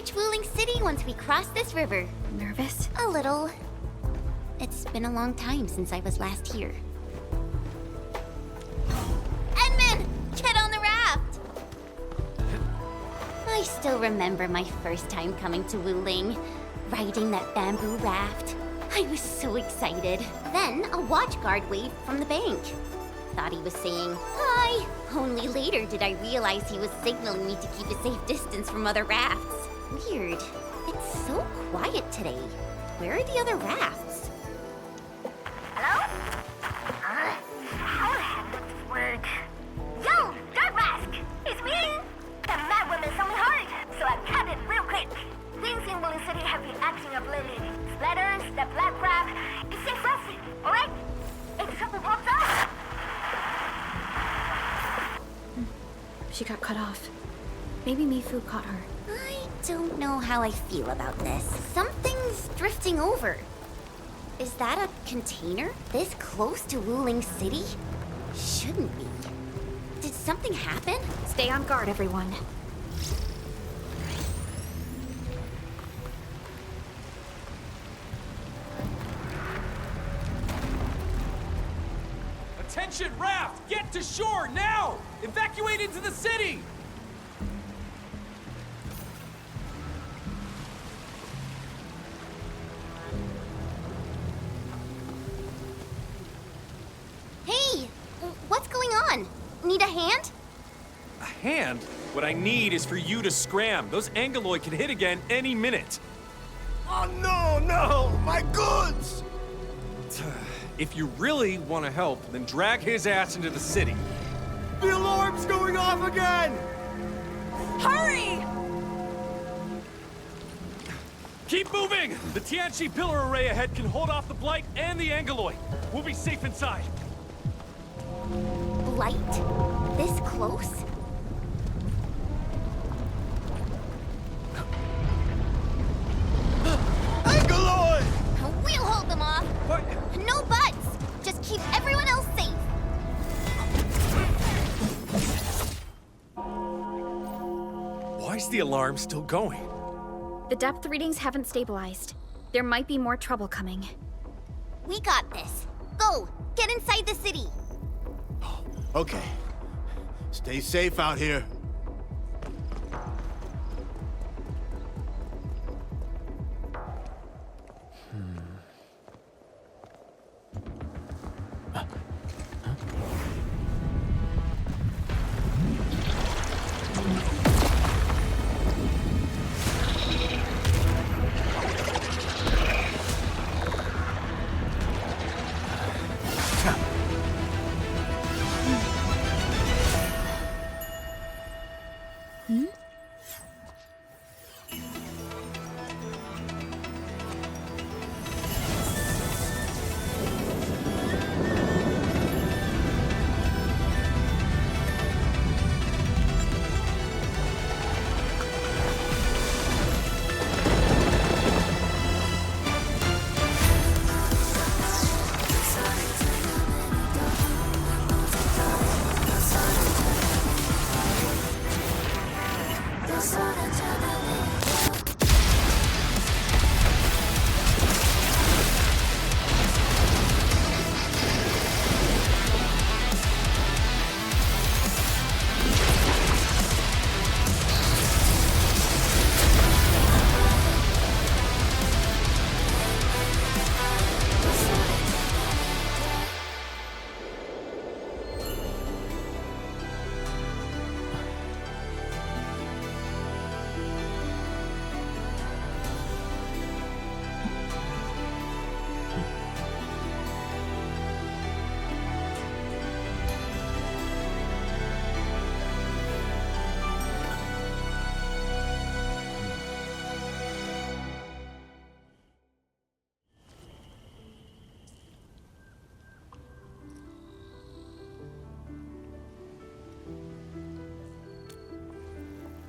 reach Wuling City once we cross this river. Nervous? A little. It's been a long time since I was last here. Edmund! Get on the raft! I still remember my first time coming to Wuling, riding that bamboo raft. I was so excited. Then a watch guard waved from the bank. Thought he was saying, "Hi!" Only later did I realize he was signaling me to keep a safe distance from other rafts. Weird. It's so quiet today. Where are the other rafts? Hello? How the heck does this work? Yo, Dark Mask! It's me! The mad woman summoned hard, so I cut it real quick. Things in Wuling City have been acting up lately. Splatters, the black crab, it's safe roughly, alright? If trouble pops up... She got cut off. Maybe Mifu caught her. I don't know how I feel about this. Something's drifting over. Is that a container? This close to Wuling City? Shouldn't be. Did something happen? Stay on guard, everyone. Attention, raft! Get to shore, now! Evacuate into the city! Hey! What's going on? Need a hand? A hand? What I need is for you to scram. Those Angeloid can hit again any minute. Oh no! My goods! If you really want to help, then drag his ass into the city. The alarm's going off again! Hurry! Keep moving! The Tianchi pillar array ahead can hold off the Blight and the Angeloid. We'll be safe inside. Blight? This close? Angeloid! We'll hold them off. What? No buts! Just keep everyone else safe. Why's the alarm still going? The depth readings haven't stabilized. There might be more trouble coming. We got this. Go! Get inside the city! Okay. Stay safe out here.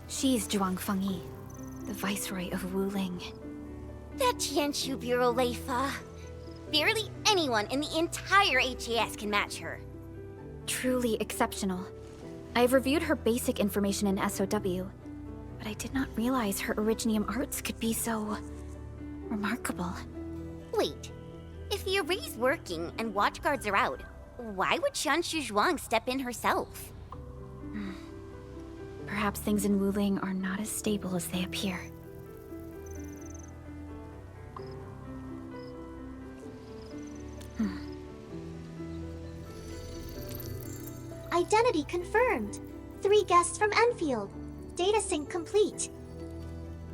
She's Zhuang Fengyi, the Viceroy of Wuling. That Tianshu Bureau Leifa. Barely anyone in the entire HAS can match her. Truly exceptional. I have reviewed her basic information in SOW. but I did not realize her Originium arts could be so... remarkable. Wait, if the array's working and watchguards are out, why would Qianshu Zhuang step in herself? Perhaps things in Wuling are not as stable as they appear. Identity confirmed. 3 guests from Enfield. Data sync complete.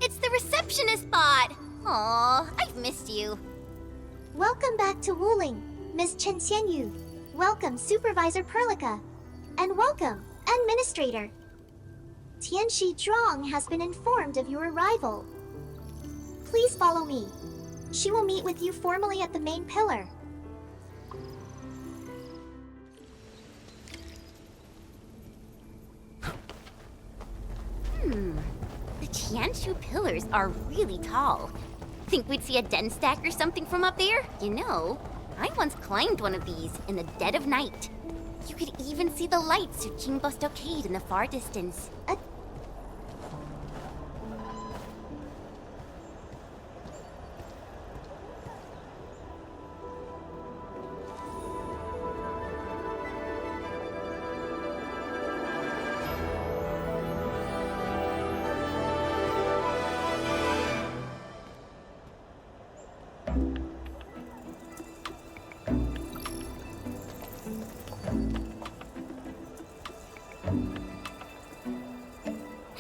It's the receptionist bot! Aw, I've missed you. Welcome back to Wuling, Miss Chen Xianyu. Welcome, Supervisor Perlica. And welcome, Administrator. Tianxi Zhuang has been informed of your arrival. Please follow me. She will meet with you formally at the main pillar. The Qianshu pillars are really tall. Think we'd see a den stack or something from up there? You know, I once climbed one of these in the dead of night. You could even see the lights of Qingbo Stockade in the far distance.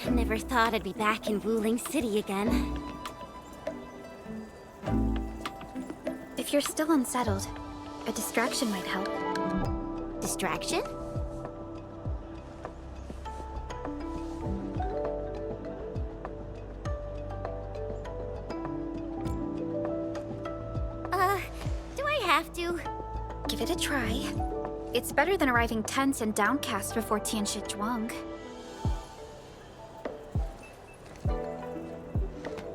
I never thought I'd be back in Wuling City again. If you're still unsettled, a distraction might help. Distraction? Do I have to? Give it a try. It's better than arriving tense and downcast before Tianxi Zhuang.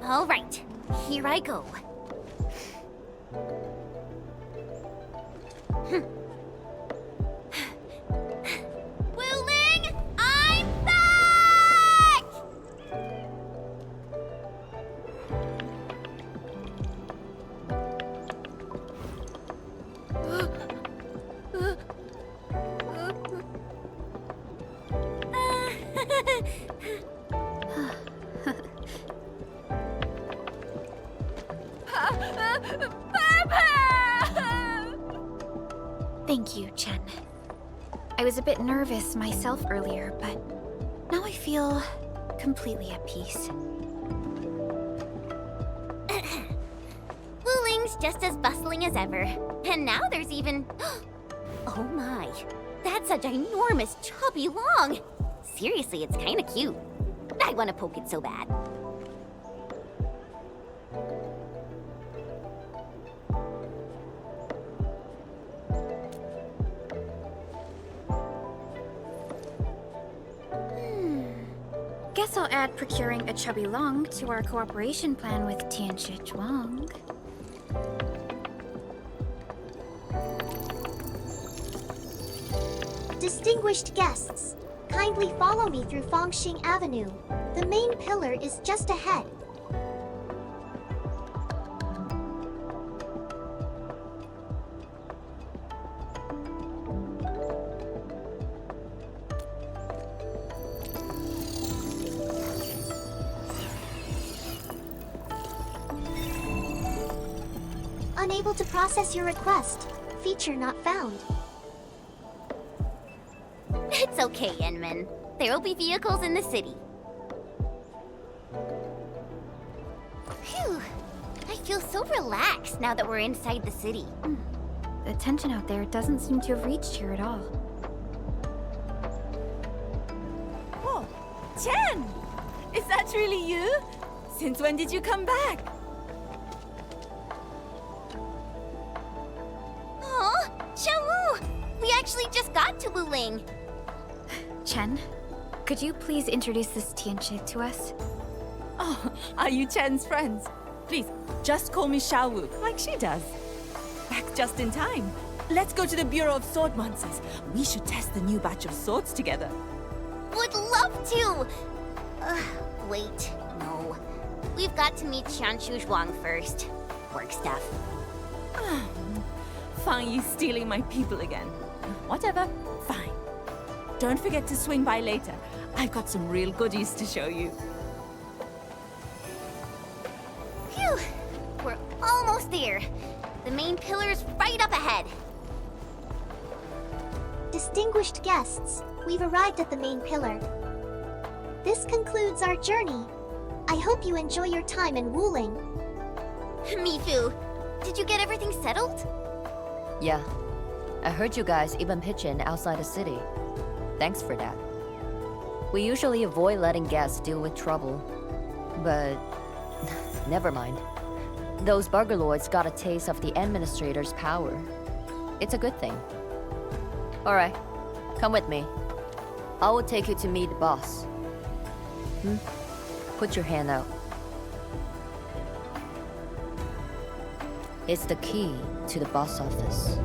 All right, here I go. Wuling, I'm back! Thank you, Chen. I was a bit nervous myself earlier, but now I feel completely at peace. Wuling's just as bustling as ever. And now there's even... Oh my, that's a ginormous chubby long. Seriously, it's kinda cute. I want to poke it so bad. Guess I'll add procuring a chubby long to our cooperation plan with Tianxi Zhuang. Distinguished guests, kindly follow me through Fangxing Avenue. The main pillar is just ahead. Unable to process your request. Feature not found. It's okay, Enman. There'll be vehicles in the city. Phew. I feel so relaxed now that we're inside the city. The tension out there doesn't seem to have reached here at all. Oh, Chen! Is that really you? Since when did you come back? Aw, Xiaowu! We actually just got to Wuling. Chen, could you please introduce this Tianxi to us? Oh, are you Chen's friends? Please, just call me Xiaowu, like she does. Back just in time. Let's go to the Bureau of Sword Monsters. We should test the new batch of swords together. Would love to! Wait, no. We've got to meet Qianshu Zhuang first. Work stuff. Fang Yi stealing my people again. Whatever, fine. Don't forget to swing by later. I've got some real goodies to show you. Phew! We're almost there. The main pillar's right up ahead. Distinguished guests, we've arrived at the main pillar. This concludes our journey. I hope you enjoy your time in Wuling. Mifu, did you get everything settled? Yeah. I heard you guys even pitch in outside the city. Thanks for that. We usually avoid letting guests deal with trouble. But... never mind. Those burgerlords got a taste of the administrator's power. It's a good thing. Alright, come with me. I will take you to meet the boss. Put your hand out. It's the key to the boss office.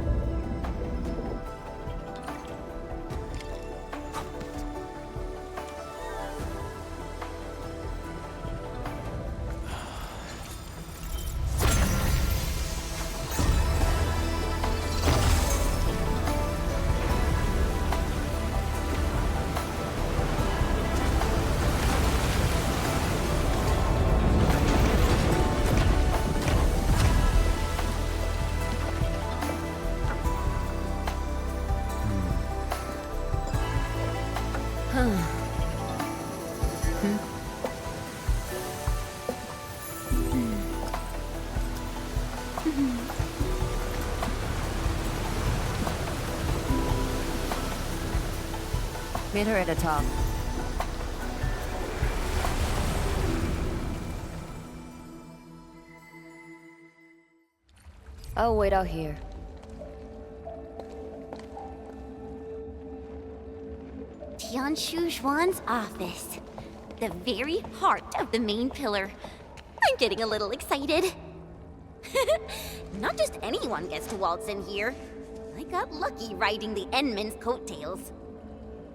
Meet her at the top. I'll wait out here. Qianshu Zhuang's office. The very heart of the main pillar. I'm getting a little excited. Not just anyone gets to waltz in here. I got lucky riding the Endman's coattails.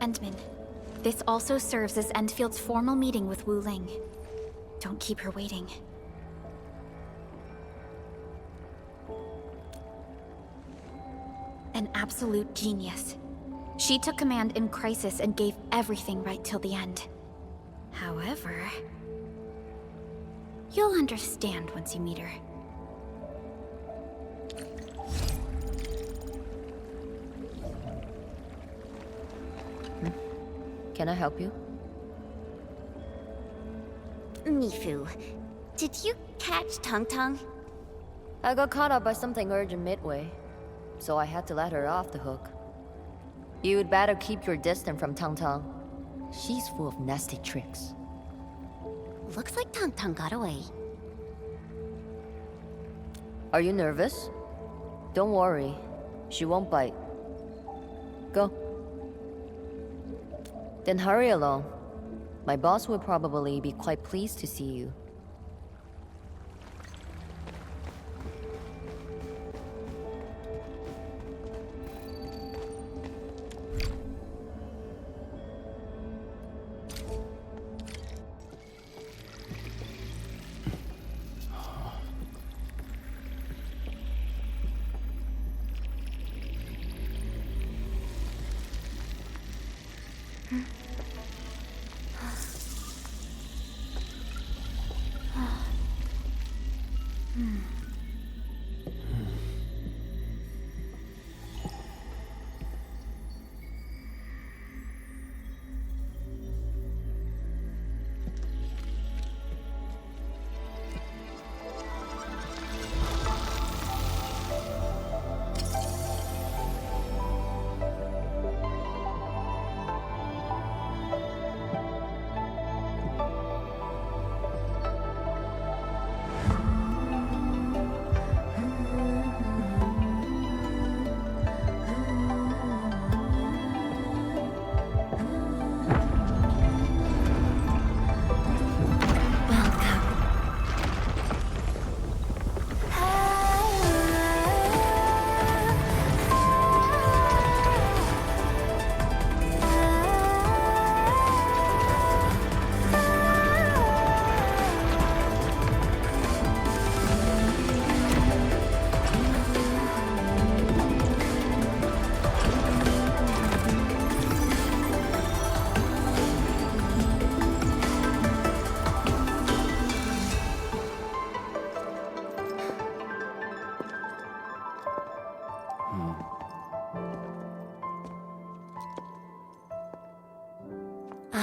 Endman, this also serves as Endfield's formal meeting with Wu Ling. Don't keep her waiting. An absolute genius. She took command in crisis and gave everything right till the end. However, you'll understand once you meet her. Can I help you? Mifu, did you catch Tang Tang? I got caught up by something urgent midway, so I had to let her off the hook. You'd better keep your distance from Tang Tang. She's full of nasty tricks. Looks like Tang Tang got away. Are you nervous? Don't worry. She won't bite. Go. Then hurry along. My boss will probably be quite pleased to see you.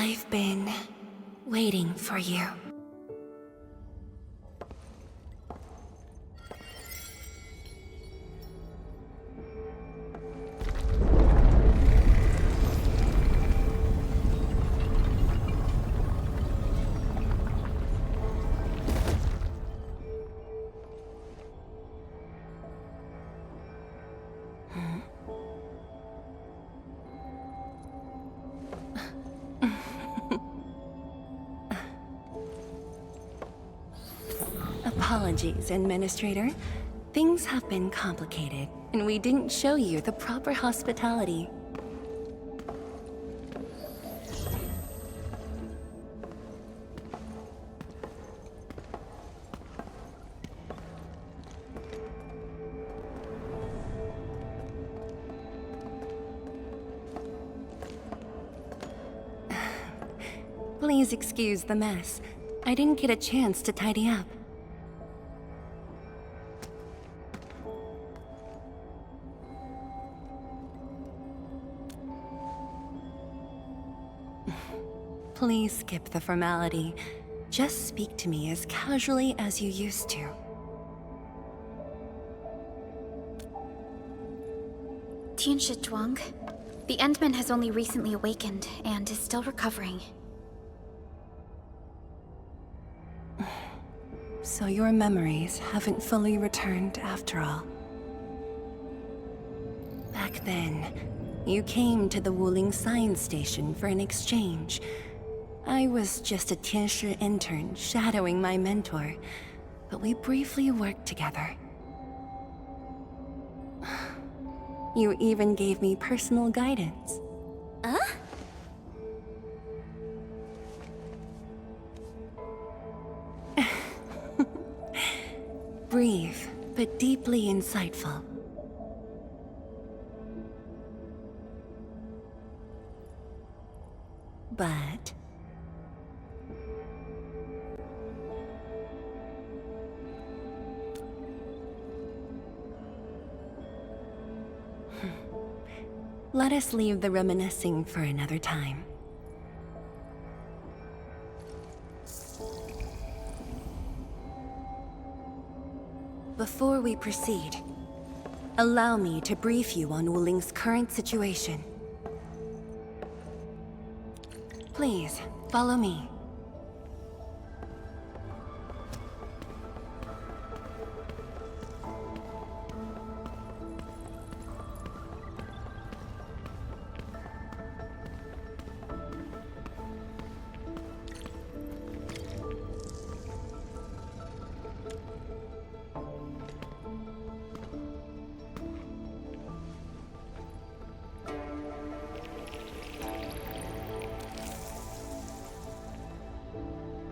I've been waiting for you. Apologies, Administrator. Things have been complicated, and we didn't show you the proper hospitality. Please excuse the mess. I didn't get a chance to tidy up. Please skip the formality. Just speak to me as casually as you used to. Tianshi Zhuang, the Endman has only recently awakened and is still recovering. So your memories haven't fully returned after all. Back then, you came to the Wuling Science Station for an exchange. I was just a Tianshi intern shadowing my mentor, but we briefly worked together. You even gave me personal guidance. Brief, but deeply insightful. But... let us leave the reminiscing for another time. Before we proceed, allow me to brief you on Wuling's current situation. Please, follow me.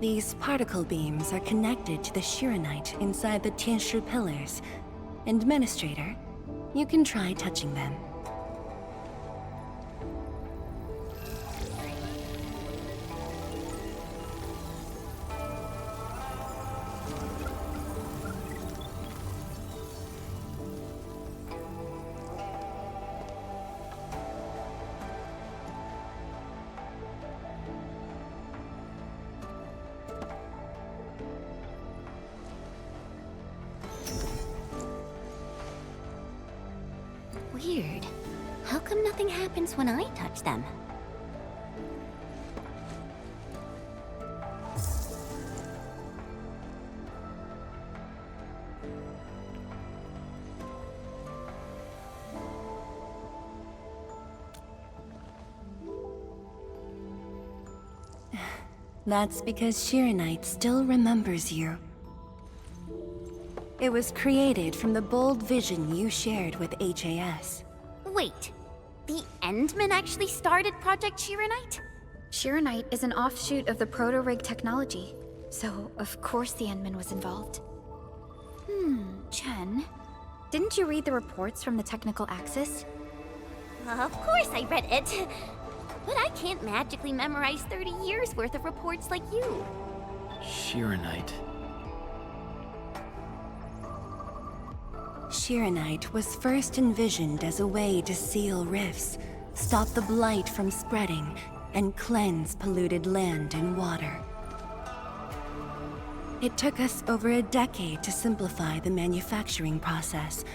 These particle beams are connected to the Shirenite inside the Tianshi pillars. Administrator, you can try touching them. Weird. How come nothing happens when I touch them? That's because Shirenite still remembers you. It was created from the bold vision you shared with HAS. Wait, the Endman actually started Project Shirenite? Shirenite is an offshoot of the Proto-Rig technology, so of course the Endman was involved. Chen, didn't you read the reports from the Technical Axis? Of course I read it. But I can't magically memorize 30 years worth of reports like you. Shirenite. Shirenite was first envisioned as a way to seal rifts, stop the blight from spreading, and cleanse polluted land and water. It took us over a decade to simplify the manufacturing process,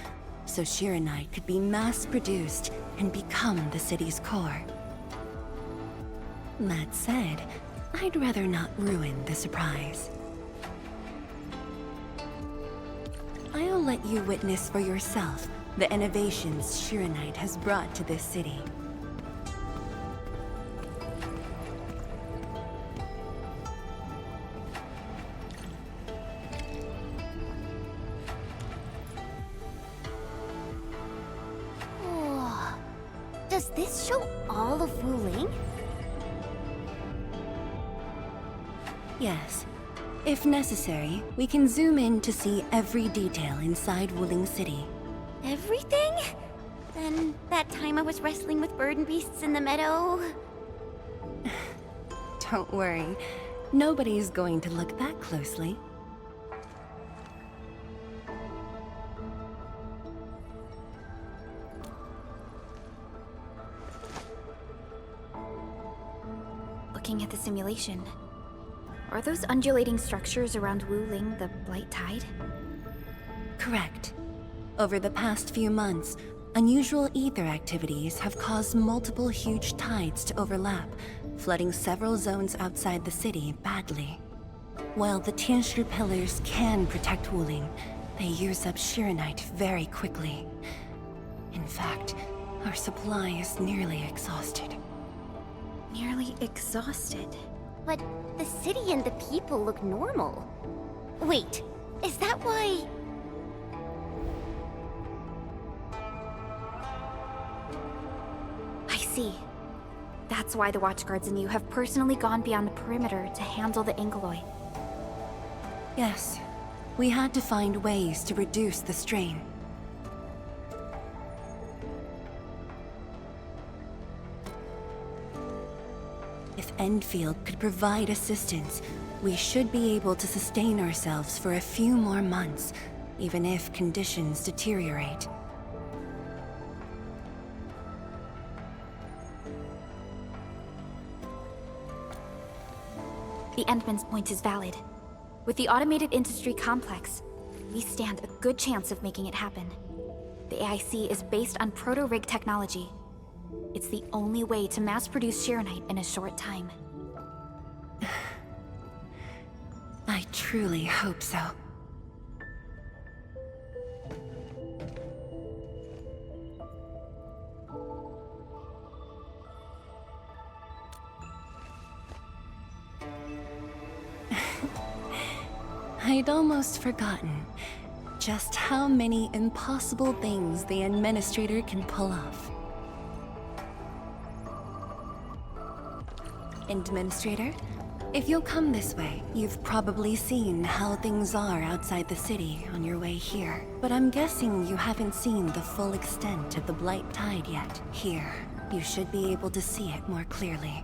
so Shiranite could be mass-produced and become the city's core. That said, I'd rather not ruin the surprise. I'll let you witness for yourself the innovations Shiranite has brought to this city. Oh, does this show all of Wuling? Yes. If necessary, we can zoom in to see every detail inside Wuling City. Everything? Then that time I was wrestling with bird and beasts in the meadow. Don't worry, nobody's going to look that closely. Looking at the simulation, are those undulating structures around Wuling the Blight Tide? Correct. Over the past few months, unusual ether activities have caused multiple huge tides to overlap, flooding several zones outside the city badly. While the Tianshi pillars can protect Wuling, they use up Shiranite very quickly. In fact, our supply is nearly exhausted. Nearly exhausted. But the city and the people look normal. Wait, is that why... I see. That's why the Watchguards and you have personally gone beyond the perimeter to handle the Angeloi. Yes, we had to find ways to reduce the strain. If Endfield could provide assistance, we should be able to sustain ourselves for a few more months, even if conditions deteriorate. The Endman's point is valid. With the automated industry complex, we stand a good chance of making it happen. The AIC is based on proto-rig technology. It's the only way to mass-produce Shiranite in a short time. I truly hope so. I'd almost forgotten just how many impossible things the Administrator can pull off. Administrator, if you'll come this way, you've probably seen how things are outside the city on your way here. But I'm guessing you haven't seen the full extent of the Blight Tide yet. Here, you should be able to see it more clearly.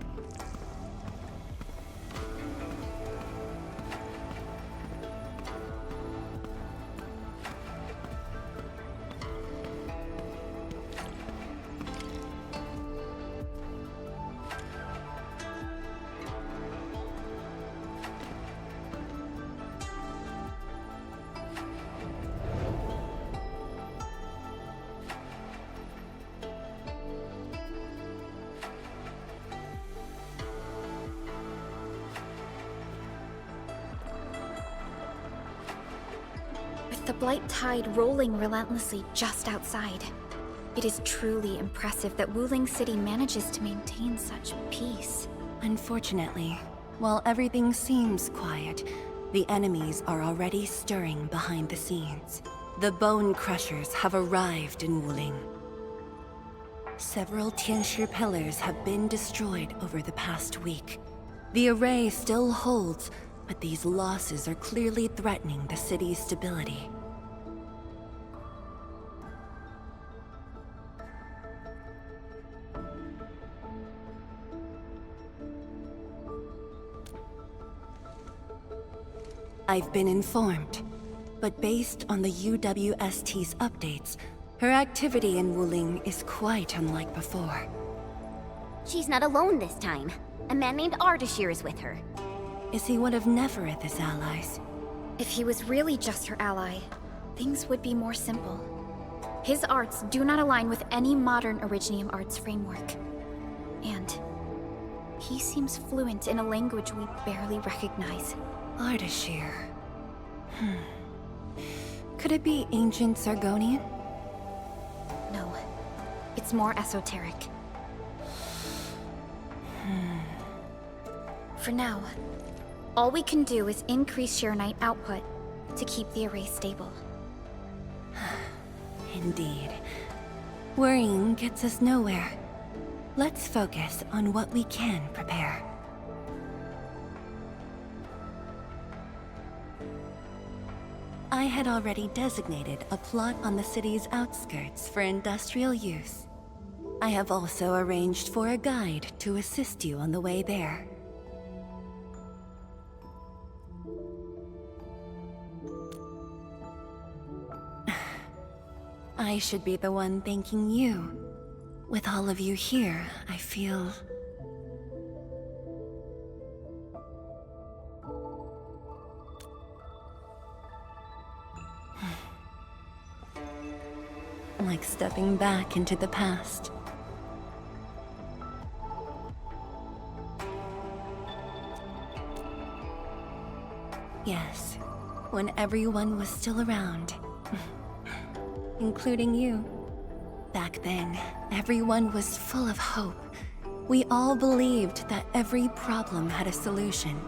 With the Blight Tide rolling relentlessly just outside, it is truly impressive that Wuling City manages to maintain such peace. Unfortunately, while everything seems quiet, the enemies are already stirring behind the scenes. The Bone Crushers have arrived in Wuling. Several Tianshi pillars have been destroyed over the past week. The array still holds, but these losses are clearly threatening the city's stability. I've been informed, but based on the UWST's updates, her activity in Wuling is quite unlike before. She's not alone this time. A man named Ardashir is with her. Is he one of Nefereth's allies? If he was really just her ally, things would be more simple. His arts do not align with any modern Originium arts framework. And he seems fluent in a language we barely recognize. Ardashir. Could it be ancient Sargonian? No, it's more esoteric. For now, all we can do is increase Sheernite output to keep the array stable. Indeed. Worrying gets us nowhere. Let's focus on what we can prepare. I had already designated a plot on the city's outskirts for industrial use. I have also arranged for a guide to assist you on the way there. I should be the one thanking you. With all of you here, I feel... like stepping back into the past. Yes, when everyone was still around. Including you. Back then, everyone was full of hope. We all believed that every problem had a solution.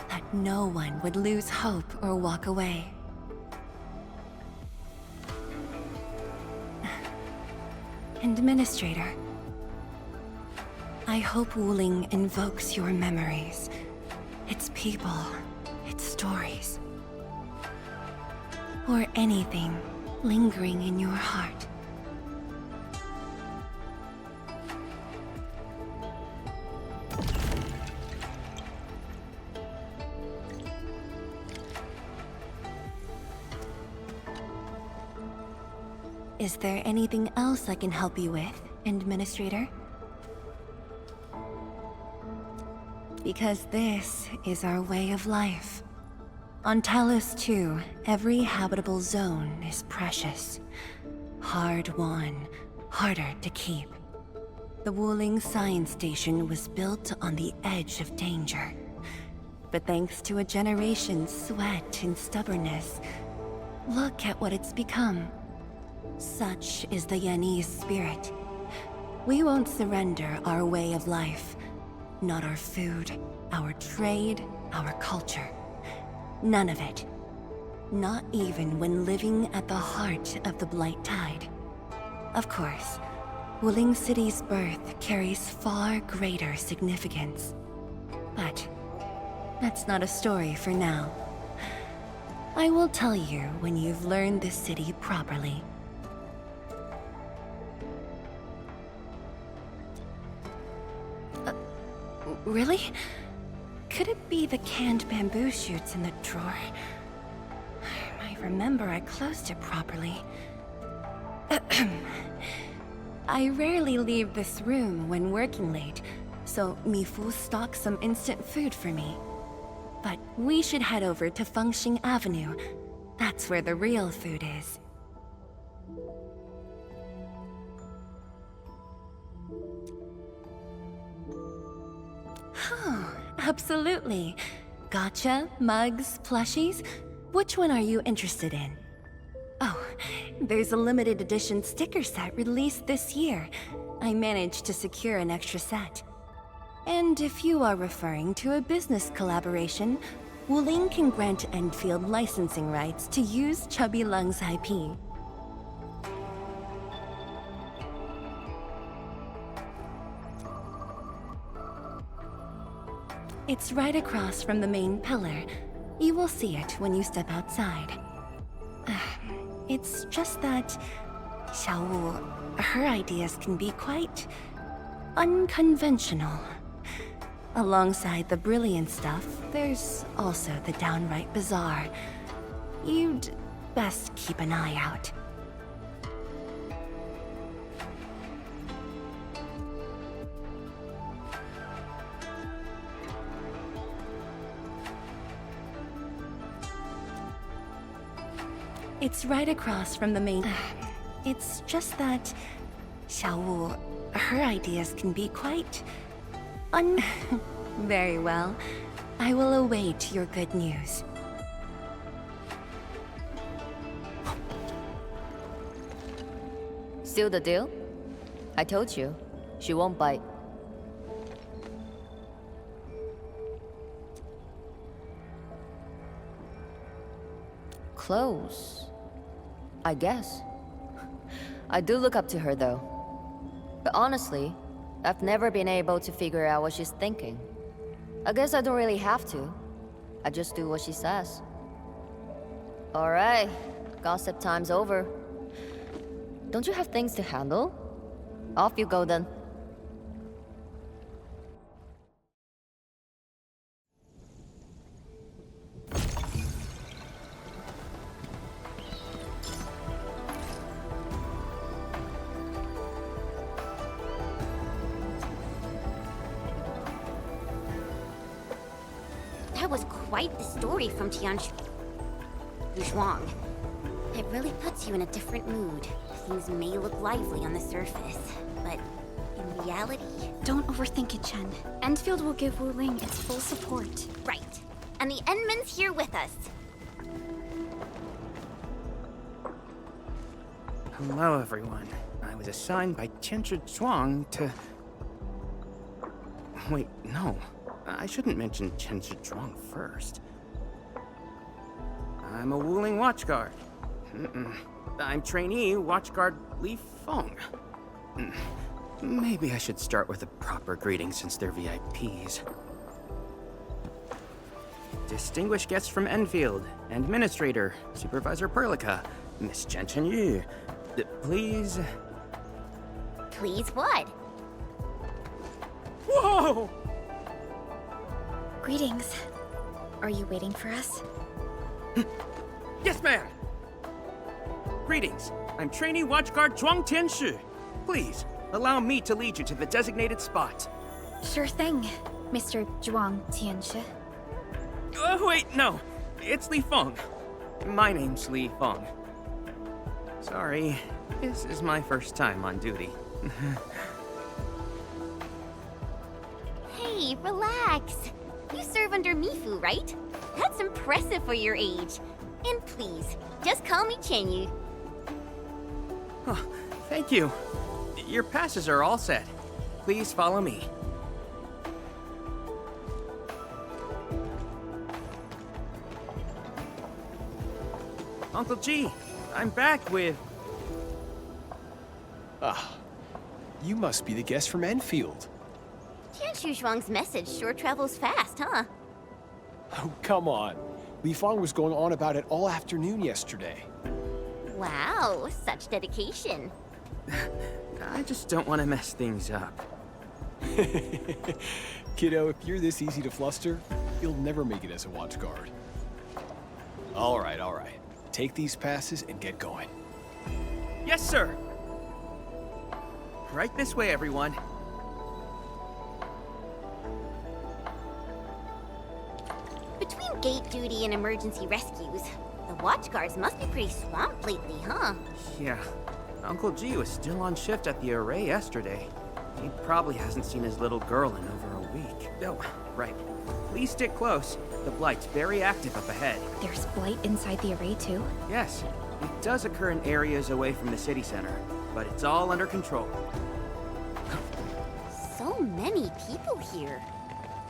That no one would lose hope or walk away. Administrator, I hope Wuling invokes your memories. Its people, its stories. Or anything lingering in your heart. Is there anything else I can help you with, Administrator? Because this is our way of life. On Talos 2, every habitable zone is precious. Hard-won, harder to keep. The Wuling Science Station was built on the edge of danger. But thanks to a generation's sweat and stubbornness, look at what it's become. Such is the Yanese spirit. We won't surrender our way of life. Not our food, our trade, our culture. None of it. Not even when living at the heart of the Blight Tide. Of course, Wuling City's birth carries far greater significance. But that's not a story for now. I will tell you when you've learned this city properly. Really? Could it be the canned bamboo shoots in the drawer? I remember I closed it properly. I rarely leave this room when working late, so Mifu stocks some instant food for me. But we should head over to Fengxing Avenue. That's where the real food is. Absolutely. Gotcha, mugs, plushies. Which one are you interested in? Oh, there's a limited edition sticker set released this year. I managed to secure an extra set. And if you are referring to a business collaboration, Wuling can grant Endfield licensing rights to use Chubby Lung's IP. It's right across from the main pillar. You will see it when you step outside. It's just that Xiaowu, her ideas can be quite unconventional. Alongside the brilliant stuff, there's also the downright bizarre. You'd best keep an eye out. It's right across from the main... It's just that... Xiaowu, her ideas can be quite... Very well. I will await your good news. Seal the deal? I told you, she won't bite. Close, I guess. I do look up to her though. But honestly, I've never been able to figure out what she's thinking. I guess I don't really have to. I just do what she says. Alright, gossip time's over. Don't you have things to handle? Off you go then. That was quite the story from Tianchi Zhuang. It really puts you in a different mood. Things may look lively on the surface, but in reality... Don't overthink it, Chen. Endfield will give Wu Ling its full support. Right. And the Endman's here with us. Hello, everyone. I was assigned by Tianchi Zhuang to... Wait, no. I shouldn't mention Tianchi Zhuang first. I'm a Wuling Watchguard. I'm trainee Watchguard Li Feng. Maybe I should start with a proper greeting since they're VIPs. Distinguished guests from Enfield, Administrator, Supervisor Perlica, Miss Chen Yu. Please... Please what? Whoa! Greetings. Are you waiting for us? Yes, ma'am! Greetings. I'm trainee Watchguard Zhuang Tianshi. Please, allow me to lead you to the designated spot. Sure thing, Mr. Zhuang Tianshi. Wait, no. It's Li Feng. My name's Li Feng. Sorry, this is my first time on duty. Hey, relax. You serve under Mifu, right? That's impressive for your age. And please, just call me Chenyu. Oh, thank you. Your passes are all set. Please follow me. Uncle G, I'm back with... Ah, you must be the guest from Enfield. Tianchi Zhuang's message sure travels fast, huh? Oh, come on. Li Feng was going on about it all afternoon yesterday. Wow, such dedication. I just don't want to mess things up. Kiddo, if you're this easy to fluster, you'll never make it as a watch guard. All right. Take these passes and get going. Yes, sir! Right this way, everyone. Between gate duty and emergency rescues, the watch guards must be pretty swamped lately, huh? Yeah. Uncle G was still on shift at the array yesterday. He probably hasn't seen his little girl in over a week. Oh, right. Please stick close. The Blight's very active up ahead. There's blight inside the array, too? Yes. It does occur in areas away from the city center, but it's all under control. So many people here.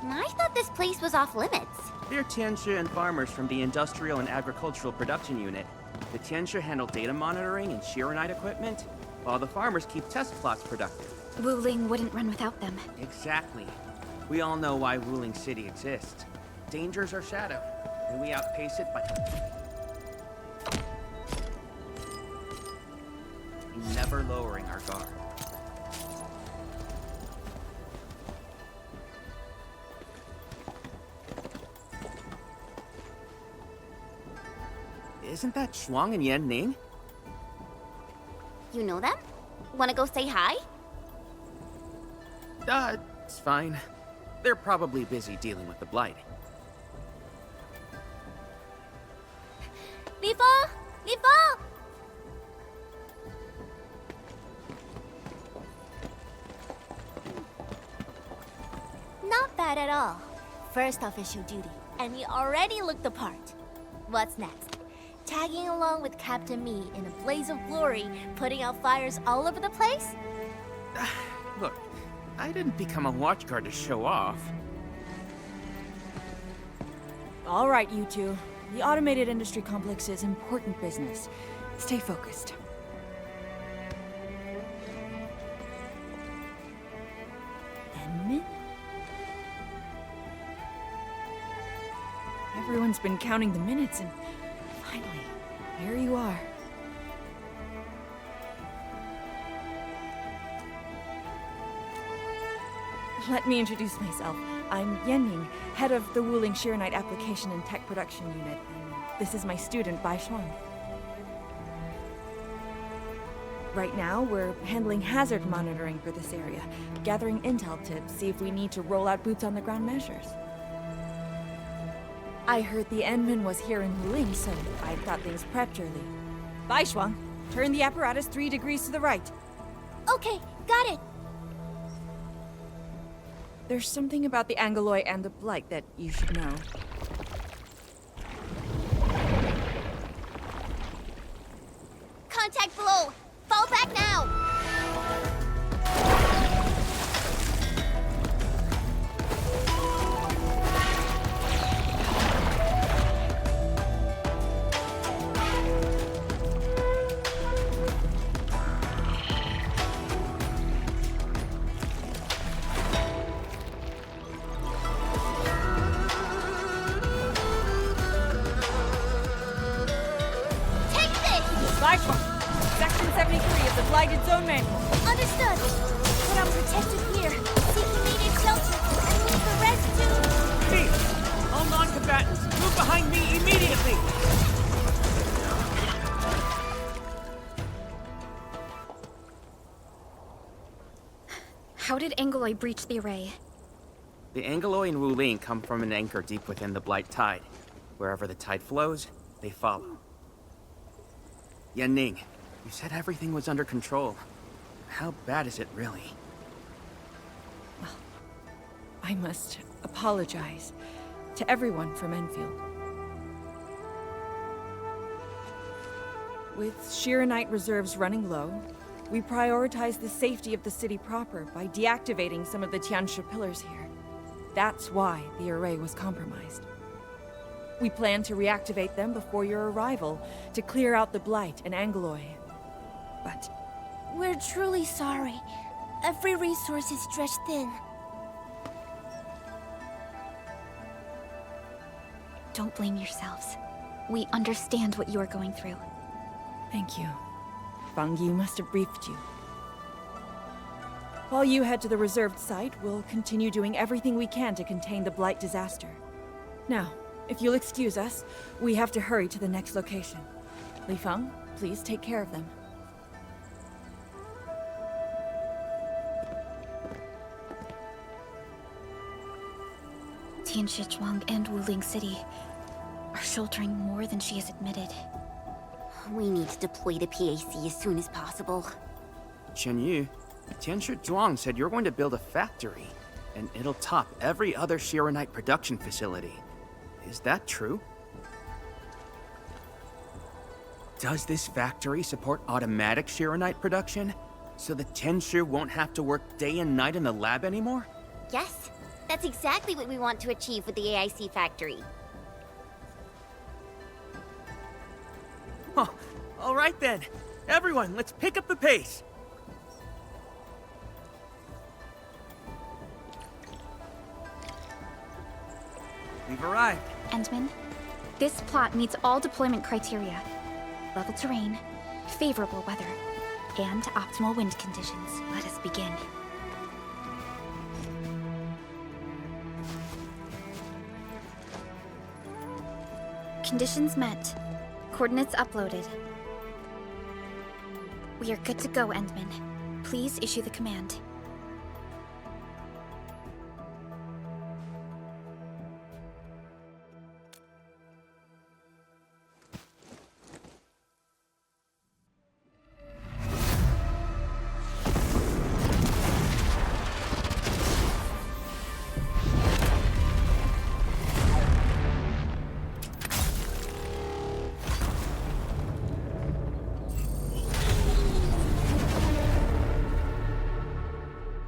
I thought this place was off limits. They're Tianshi and farmers from the Industrial and Agricultural Production Unit. The Tianshi handle data monitoring and Shiranite equipment, while the farmers keep test plots productive. Wu Ling wouldn't run without them. Exactly. We all know why Wuling City exists. Dangers are shadowed, and we outpace it by never lowering our guard. Isn't that Shuang and Yan Ning? You know them? Wanna go say hi? It's fine. They're probably busy dealing with the Blight. Lifa, Lifo! Not bad at all. First official duty, and you already look the part. What's next? Tagging along with Captain Me in a blaze of glory, putting out fires all over the place? Look, I didn't become a watchguard to show off. All right, you two. The automated industry complex is important business. Stay focused. Enmin? Everyone's been counting the minutes, and finally, here you are. Let me introduce myself. I'm Yenning, head of the Wuling Shiranite Application and Tech Production Unit, and this is my student, Bai Shuang. Right now, we're handling hazard monitoring for this area, gathering intel to see if we need to roll out boots-on-the-ground measures. I heard the Enmin was here in Wuling, so I got things prepped early. Bai Shuang, turn the apparatus 3 degrees to the right. Okay, got it. There's something about the Angoloi and the Blight that you should know. Contact below. Fall back now. Section 73 of the Blighted Zone Manual. Understood. Put on protective gear, seek immediate shelter, and leave the rest to... Me! All non-combatants, move behind me immediately! How did Angoloi breach the array? The Angoloi and Wuling come from an anchor deep within the Blight Tide. Wherever the tide flows, they follow. Yanning, you said everything was under control. How bad is it really? Well, I must apologize to everyone from Enfield. With Shiranite reserves running low, we prioritize the safety of the city proper by deactivating some of the Tiansha pillars here. That's why the array was compromised. We plan to reactivate them before your arrival, to clear out the Blight and Angoloi. But We're truly sorry. Every resource is stretched thin. Don't blame yourselves. We understand what you are going through. thank you. Fang Yu must have briefed you. While you head to the reserved site, we'll continue doing everything we can to contain the Blight disaster. Now, if you'll excuse us, we have to hurry to the next location. Li Feng, please take care of them. Tianshi Zhuang and Wuling City are sheltering more than she has admitted. We need to deploy the PAC as soon as possible. Chen Yu, Tianshi Zhuang said you're going to build a factory, and it'll top every other Shiranite production facility. Is that true? Does this factory support automatic Shiranite production? So the Tianshu won't have to work day and night in the lab anymore? Yes, that's exactly what we want to achieve with the AIC factory. Oh, all right then. Everyone, let's pick up the pace. We've arrived. Endman, this plot meets all deployment criteria. Level terrain, favorable weather, and optimal wind conditions. Let us begin. Conditions met. Coordinates uploaded. We are good to go, Endman. Please issue the command.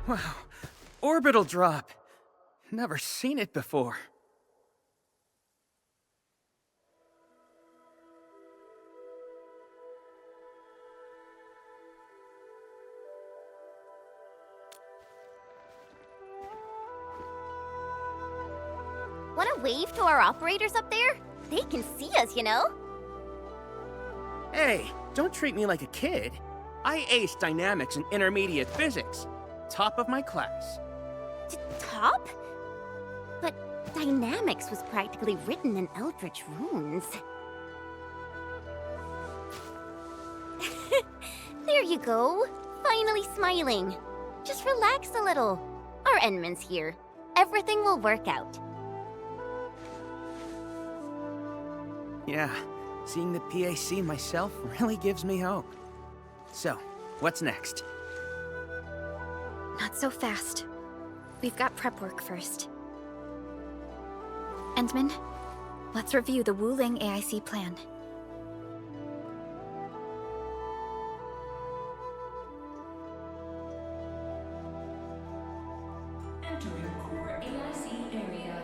Wow. Orbital drop. Never seen it before. Wanna wave to our operators up there? They can see us, you know? Hey, don't treat me like a kid. I aced dynamics and intermediate physics. Top of my class. Top? But dynamics was practically written in Eldritch runes. There you go. Finally smiling. Just relax a little. Our Endman's here. Everything will work out. Yeah, seeing the PAC myself really gives me hope. So, what's next? Not so fast. We've got prep work first. Endman, let's review the Wuling AIC plan. Entering core AIC area.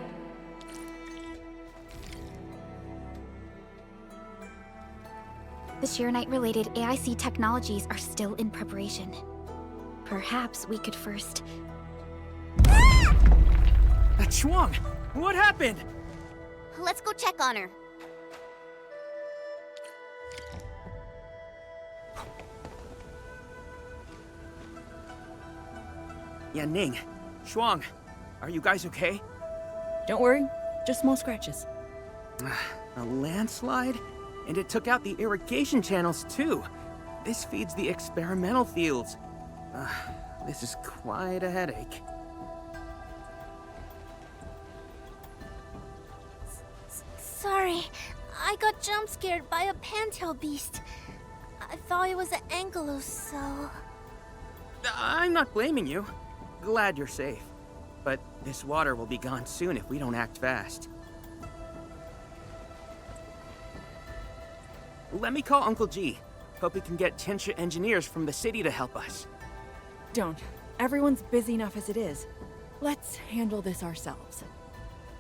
The Sheeranite-related AIC technologies are still in preparation. Perhaps we could first... Chuang! What happened? Let's go check on her. Yeah, Ning. Shuang, are you guys okay? Don't worry, just small scratches. A landslide? And it took out the irrigation channels, too. This feeds the experimental fields. This is quite a headache. Sorry, I got jump scared by a pantail beast. I thought it was an angelos, so... I'm not blaming you. Glad you're safe. But this water will be gone soon if we don't act fast. Let me call Uncle G. Hope we can get Tianshi engineers from the city to help us. Don't. Everyone's busy enough as it is. Let's handle this ourselves.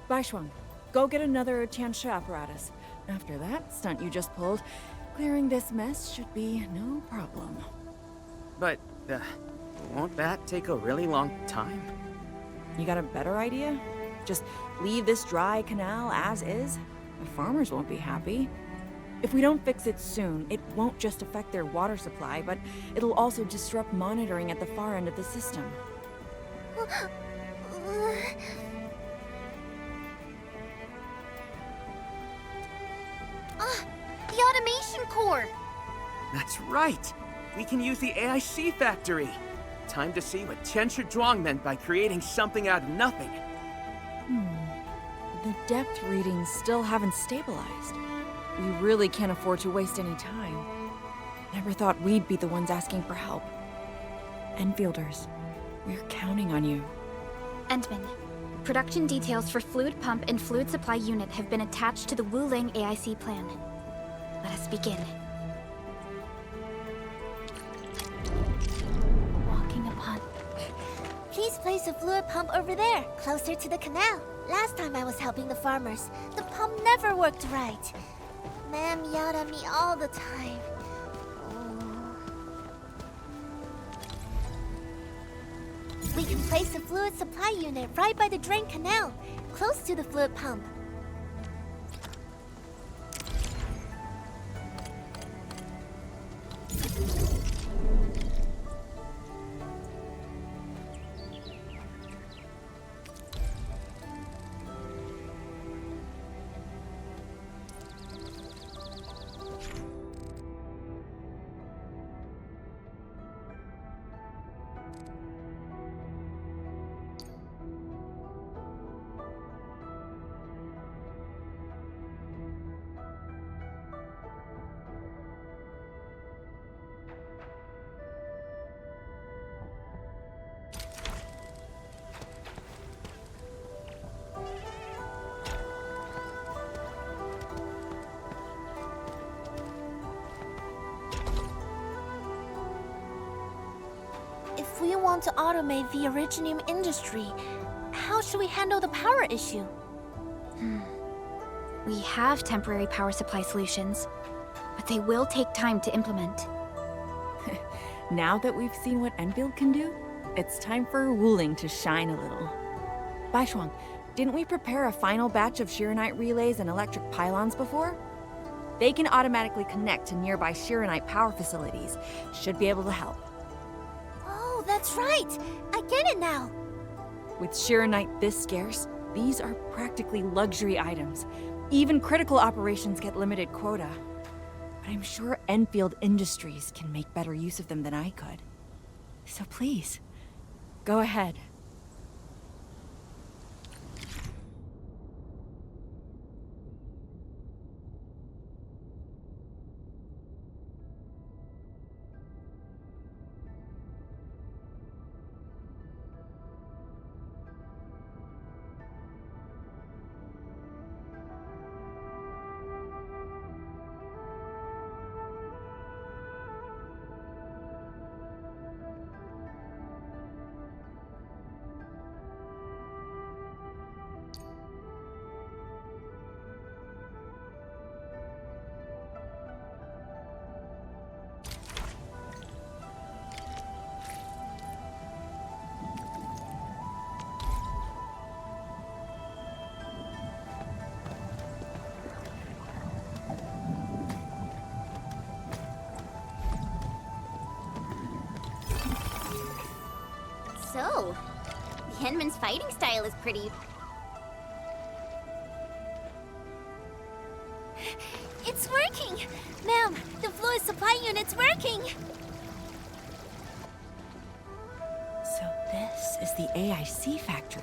Bai Shuang, go get another Tianshi apparatus. After that stunt you just pulled, clearing this mess should be no problem. But, won't that take a really long time? You got a better idea? Just leave this dry canal as is? The farmers won't be happy. If we don't fix it soon, it won't just affect their water supply, but it'll also disrupt monitoring at the far end of the system. The automation core! That's right! We can use the AIC factory! Time to see what Tianshi Zhuang meant by creating something out of nothing. The depth readings still haven't stabilized. We really can't afford to waste any time. Never thought we'd be the ones asking for help. Enfielders, we're counting on you. Endman, production details for fluid pump and fluid supply unit have been attached to the Wuling AIC plan. Let us begin. Walking upon... Please place a fluid pump over there, closer to the canal. Last time I was helping the farmers, the pump never worked right. Ma'am yelled at me all the time. We can place a fluid supply unit right by the drain canal, close to the fluid pump. if we want to automate the Originium industry, how should we handle the power issue? We have temporary power supply solutions, but they will take time to implement. Now that we've seen what Enfield can do, it's time for Wuling to shine a little. Baishuang, didn't we prepare a final batch of Shiranite relays and electric pylons before? They can automatically connect to nearby Shiranite power facilities. Should be able to help. Oh, that's right! I get it now! With Shiranite this scarce, these are practically luxury items. Even critical operations get limited quota. But I'm sure Enfield Industries can make better use of them than I could. So please, go ahead. So, the Henman's fighting style is pretty... It's working! Ma'am, the fluid supply unit's working! So this is the AIC factory.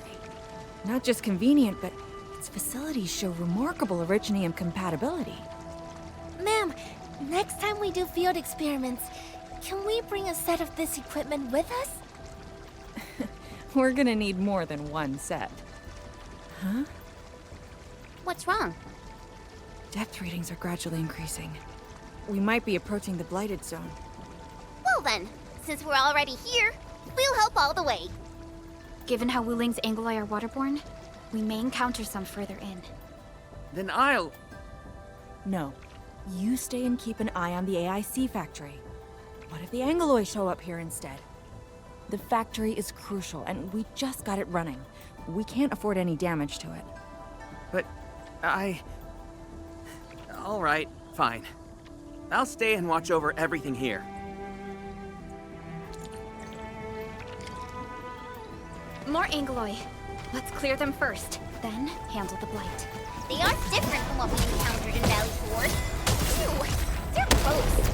Not just convenient, but its facilities show remarkable Originium compatibility. Ma'am, next time we do field experiments, can we bring a set of this equipment with us? We're gonna need more than one set. Huh? What's wrong? Depth readings are gradually increasing. We might be approaching the blighted zone. Well then, since we're already here, we'll help all the way. Given how Wuling's Angoloi are waterborne, we may encounter some further in. Then I'll... No. You stay and keep an eye on the AIC factory. What if the Angoloi show up here instead? The factory is crucial, and we just got it running. We can't afford any damage to it. But all right, fine. I'll stay and watch over everything here. More Angoloi. Let's clear them first, then handle the blight. They are different from what we encountered in Valley 4. Ew, they're gross.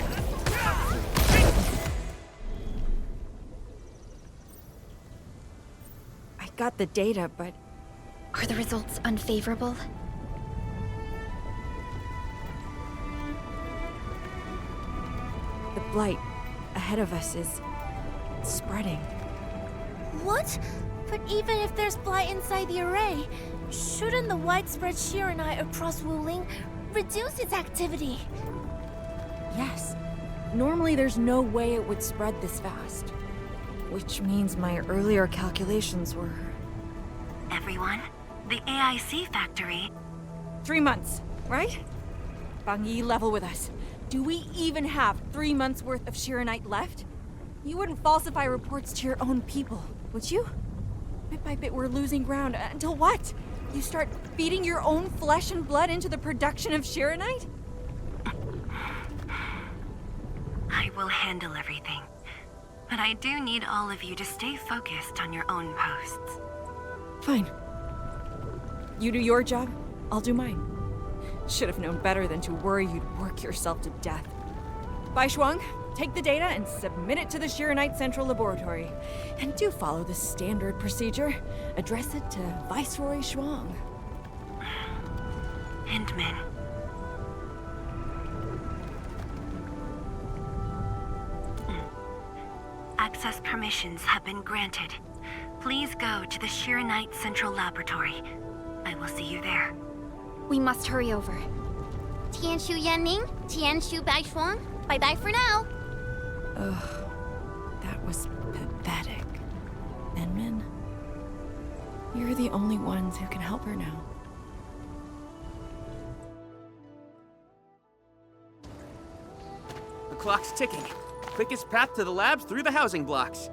I got the data, but... Are the results unfavorable? The blight ahead of us is... spreading. What? But even if there's blight inside the array, shouldn't the widespread Shiranite across Wuling reduce its activity? Yes. Normally there's no way it would spread this fast. Which means my earlier calculations were... Everyone, the AIC factory... 3 months, right? Bang Yi, level with us. Do we even have 3 months worth of Shiranite left? You wouldn't falsify reports to your own people, would you? Bit by bit we're losing ground, until what? You start feeding your own flesh and blood into the production of Shiranite? I will handle everything. But I do need all of you to stay focused on your own posts. Fine. You do your job, I'll do mine. Should have known better than to worry you'd work yourself to death. Baishuang, take the data and submit it to the Shiranite Central Laboratory. And do follow the standard procedure. Address it to Viceroy Shuang. Hindman. Access permissions have been granted. Please go to the Shiranite Central Laboratory. I will see you there. We must hurry over. Tianshu Yanning, Tianshu Baishuang, bye-bye for now. Ugh. That was pathetic. Enmin, you're the only ones who can help her now. The clock's ticking. Quickest path to the labs through the housing blocks.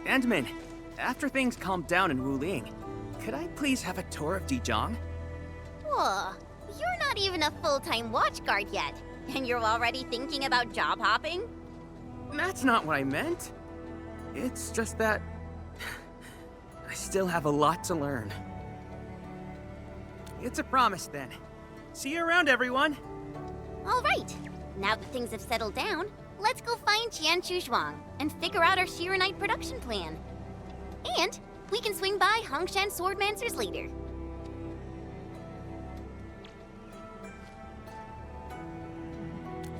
Endman, after things calm down in Wuling, could I please have a tour of Dijiang? Whoa, you're not even a full-time watch guard yet, and you're already thinking about job hopping? That's not what I meant. It's just that I still have a lot to learn. It's a promise then. See you around, everyone. All right. Now that things have settled down, let's go find Qianchu Zhuang and figure out our Shiranite production plan. And we can swing by Hongshan Swordmancers later.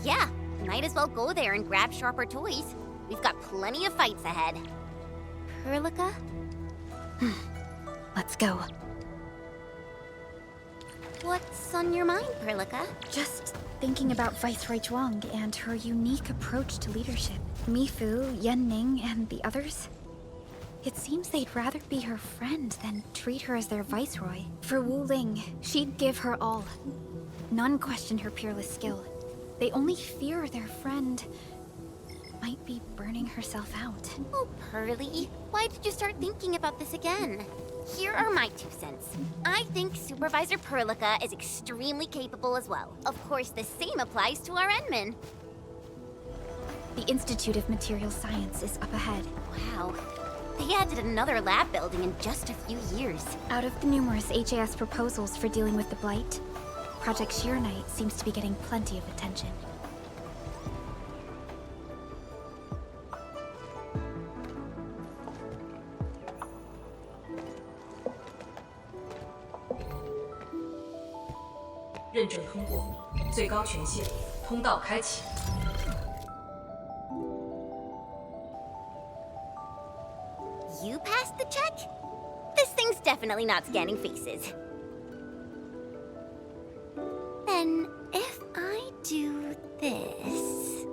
Yeah, might as well go there and grab sharper toys. We've got plenty of fights ahead. Perlica? Let's go. What's on your mind, Perlica? Just thinking about Viceroy Zhuang and her unique approach to leadership. Mifu, Yan Ning, and the others. It seems they'd rather be her friend than treat her as their viceroy. For Wu Ling, she'd give her all. None questioned her peerless skill. They only fear their friend might be burning herself out. Oh, Pearly, why did you start thinking about this again? Here are my 2 cents. I think Supervisor Perlica is extremely capable as well. Of course, the same applies to our Enman. The Institute of Material Science is up ahead. Wow. They added another lab building in just a few years. Out of the numerous HAS proposals for dealing with the Blight, Project Shiranite seems to be getting plenty of attention. You passed the check? This thing's definitely not scanning faces. Then, if I do this...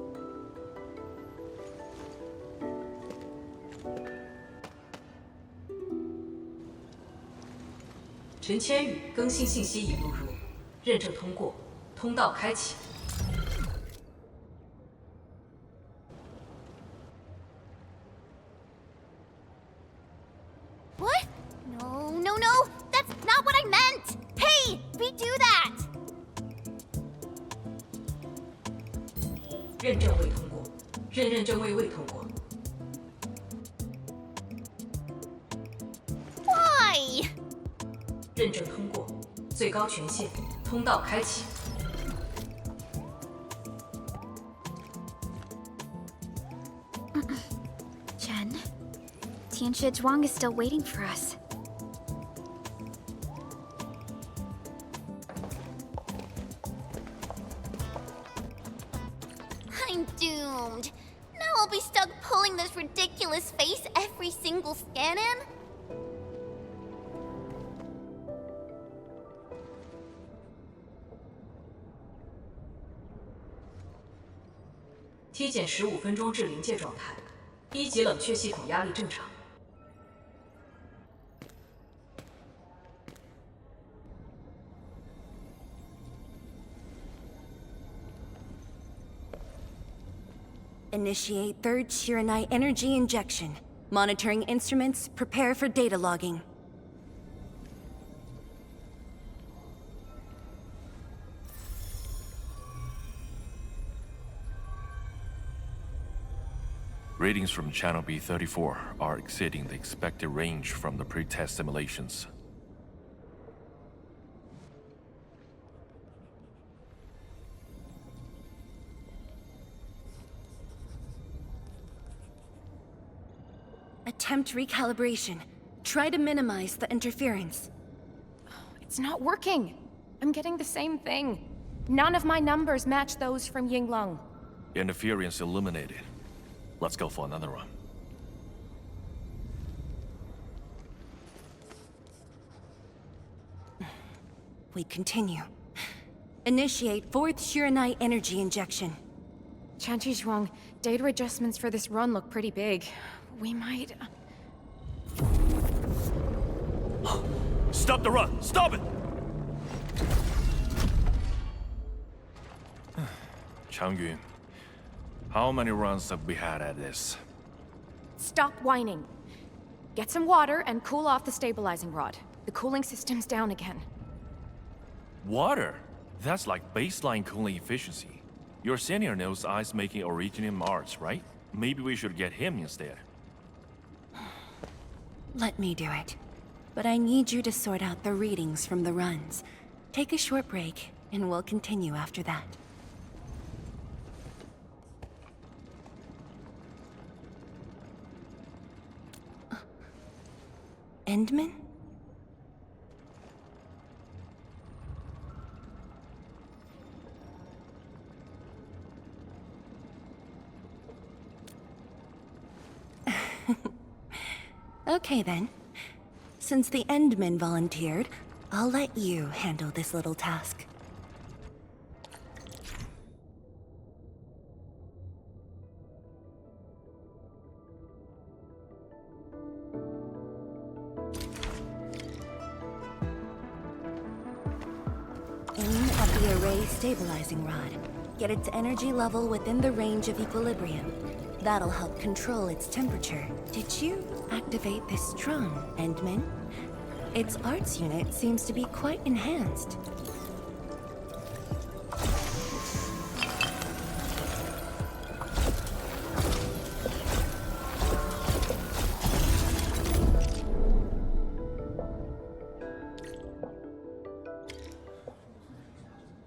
陈千羽更新信息已录入，认证通过，通道开启。 What? No, no, no! That's not what I meant! Hey! Redo that! 认证未通过，认证未通过。 Why? 认证通过，最高权限，通道开启。 Chen, Tianshi Zhuang is still waiting for us. I'm doomed. Now I'll be stuck pulling this ridiculous face every single scan-in? 体检15分钟至临界状态，1级冷却系统压力正常。 Initiate third Shiranite energy injection. Monitoring instruments, prepare for data logging. Readings from Channel B34 are exceeding the expected range from the pre-test simulations. Attempt recalibration. Try to minimize the interference. It's not working. I'm getting the same thing. None of my numbers match those from Yinglong. Interference eliminated. Let's go for another run. We continue. Initiate 4th Shiranite energy injection. Tianchi Zhuang, data adjustments for this run look pretty big. We might... Stop the run! Stop it! Changyun, how many runs have we had at this? Stop whining. Get some water and cool off the stabilizing rod. The cooling system's down again. Water? That's like baseline cooling efficiency. Your senior knows ice making originated in Mars, right? Maybe we should get him instead. Let me do it. But I need you to sort out the readings from the runs. Take a short break, and we'll continue after that. Endman? Okay then. Since the Endman volunteered, I'll let you handle this little task. Aim at the array stabilizing rod. Get its energy level within the range of equilibrium. That'll help control its temperature. Did you activate this drone, Endman? Its arts unit seems to be quite enhanced.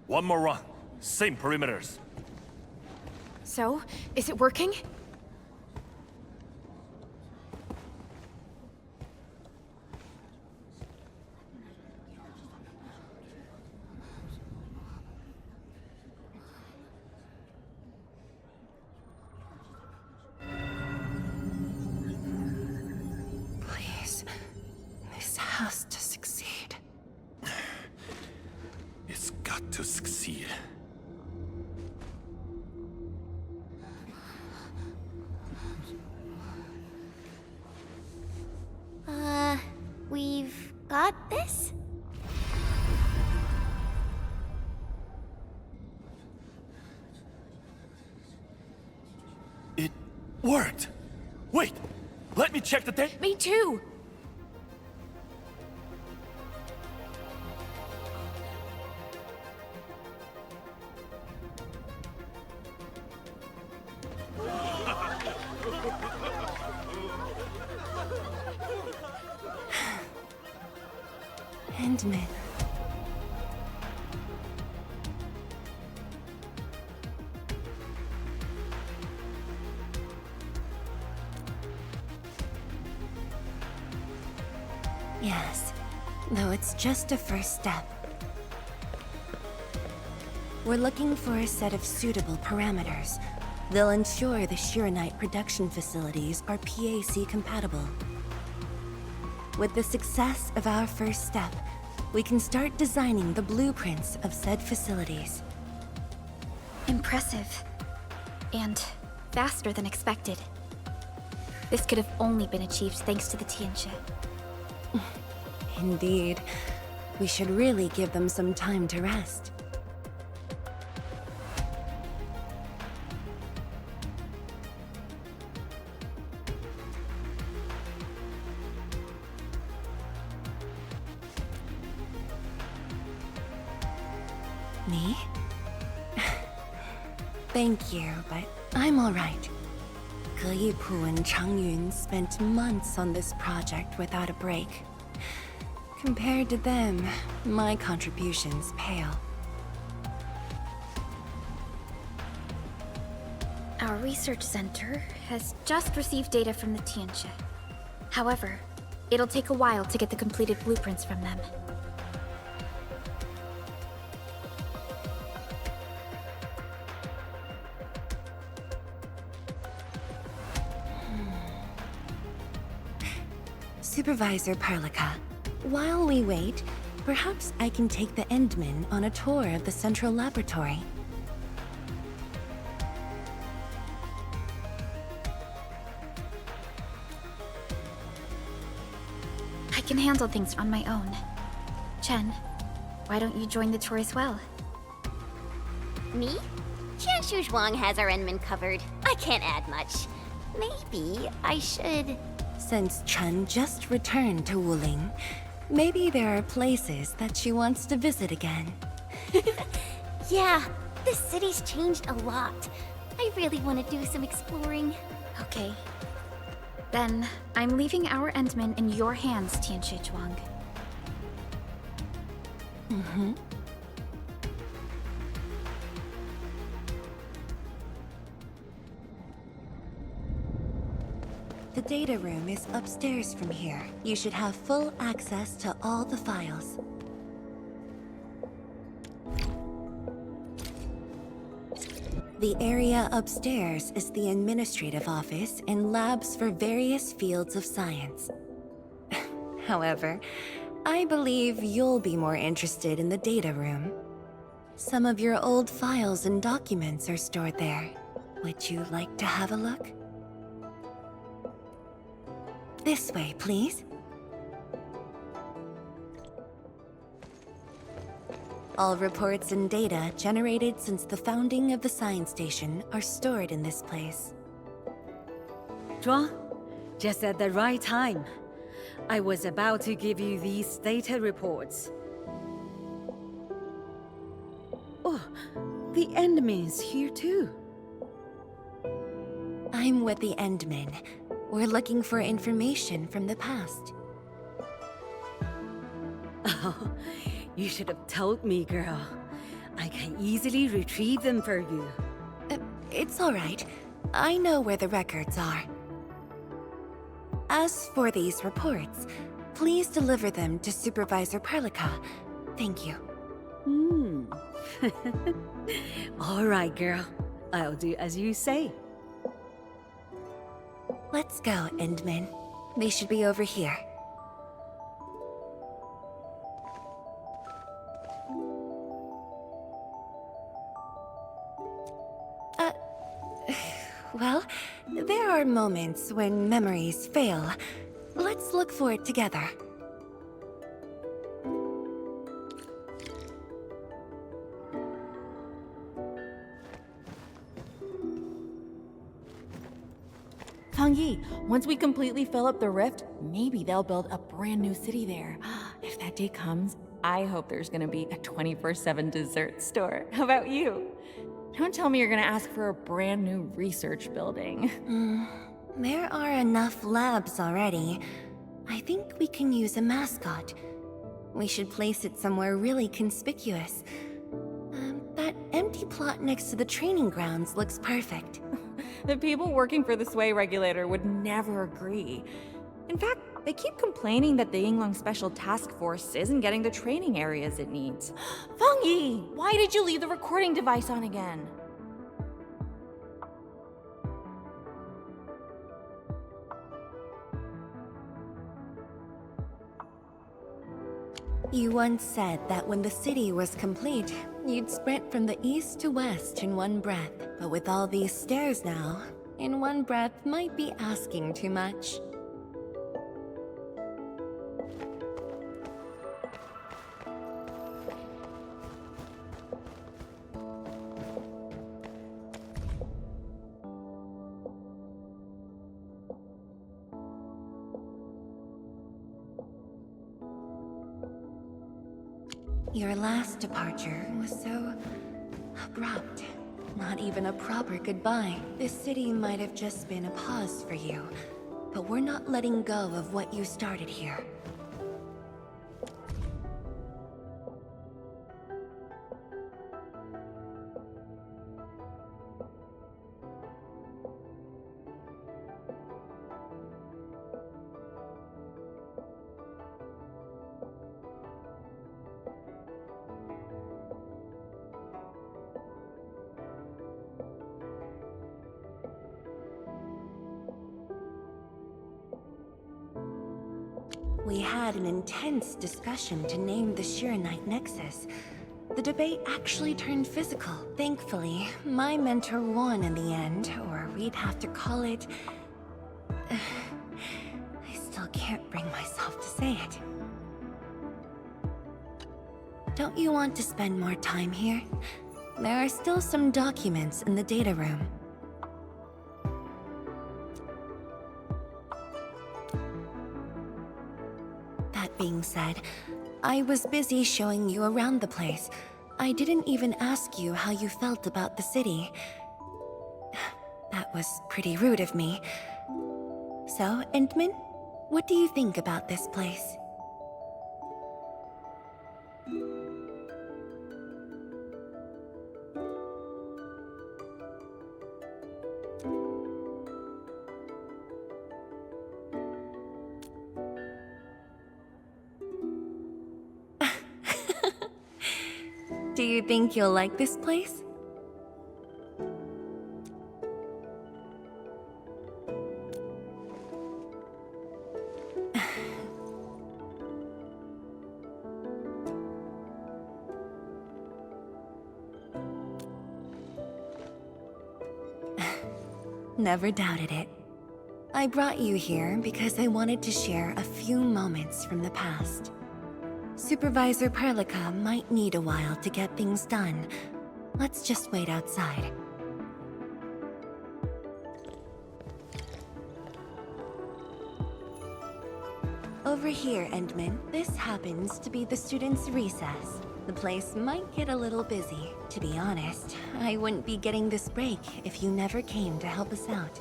One more run. Same perimeters. So, is it working? Please, this has to succeed. It's got to succeed. We've got this? It worked! Wait! Let me check the data. Me too! Endman. Yes, though it's just a first step. We're looking for a set of suitable parameters. They'll ensure the Shiranite production facilities are PAC compatible. With the success of our first step, we can start designing the blueprints of said facilities. Impressive. And faster than expected. This could have only been achieved thanks to the Tianxia. Indeed. We should really give them some time to rest. Me? Thank you, but I'm all right. Ge Yipu and Changyun spent months on this project without a break. Compared to them, my contributions pale. Our research center has just received data from the Tianxia. However, it'll take a while to get the completed blueprints from them. Supervisor Perlica, while we wait, Perhaps I can take the Endmen on a tour of the central laboratory. I can handle things on my own. Chen, why don't you join the tour as well? Me? Qianshu Zhuang has our Enman covered. I can't add much. Maybe I should... Since Chen just returned to Wuling, maybe there are places that she wants to visit again. Yeah, this city's changed a lot. I really want to do some exploring. Okay. Then, I'm leaving our Endman in your hands, Tianshi Zhuang. Mm-hmm. The data room is upstairs from here. You should have full access to all the files. The area upstairs is the administrative office and labs for various fields of science. However, I believe you'll be more interested in the data room. Some of your old files and documents are stored there. Would you like to have a look? This way, please. All reports and data generated since the founding of the science station are stored in this place. Zhuang, just at the right time. I was about to give you these data reports. Oh, the Endman's here too. I'm with the Endmen. We're looking for information from the past. Oh, you should have told me, girl. I can easily retrieve them for you. It's all right. I know where the records are. As for these reports, please deliver them to Supervisor Perlica. Thank you. All right, girl. I'll do as you say. Let's go, Endman. They should be over here. Well, there are moments when memories fail. Let's look for it together. Fang Yi, once we completely fill up the rift, maybe they'll build a brand new city there. If that day comes, I hope there's gonna be a 24/7 dessert store. How about you? Don't tell me you're gonna ask for a brand new research building. There are enough labs already. I think we can use a mascot. We should place it somewhere really conspicuous. That empty plot next to the training grounds looks perfect. The people working for the Sway Regulator would never agree. In fact, they keep complaining that the Yinglong Special Task Force isn't getting the training areas it needs. Fang Yi, why did you leave the recording device on again? You once said that when the city was complete, you'd sprint from the east to west in one breath. But with all these stairs now, in one breath might be asking too much. Your last departure was so abrupt. Not even a proper goodbye. This city might have just been a pause for you, but we're not letting go of what you started here. We had an intense discussion to name the Shiranite Nexus. The debate actually turned physical. Thankfully, my mentor won in the end, or we'd have to call it... I still can't bring myself to say it. Don't you want to spend more time here? There are still some documents in the data room. That being said, I was busy showing you around the place. I didn't even ask you how you felt about the city. That was pretty rude of me. So, Endman, what do you think about this place? Do you think you'll like this place? Never doubted it. I brought you here because I wanted to share a few moments from the past. Supervisor Perlica might need a while to get things done. Let's just wait outside. Over here, Endman. This happens to be the students' recess. The place might get a little busy. To be honest, I wouldn't be getting this break if you never came to help us out.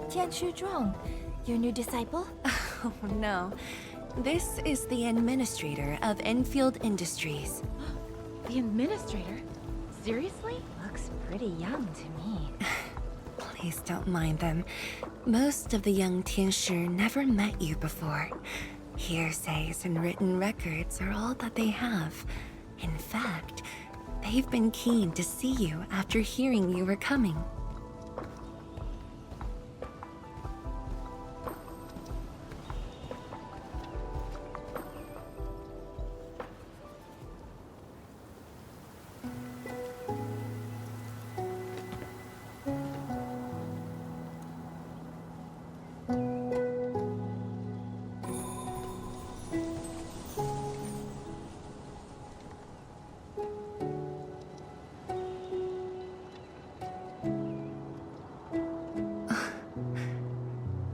Tianshu Zhuang, your new disciple? Oh, no. This is the administrator of Enfield Industries. The administrator? Seriously? Looks pretty young to me. Please don't mind them. Most of the young Tianshi never met you before. Hearsays and written records are all that they have. In fact, they've been keen to see you after hearing you were coming.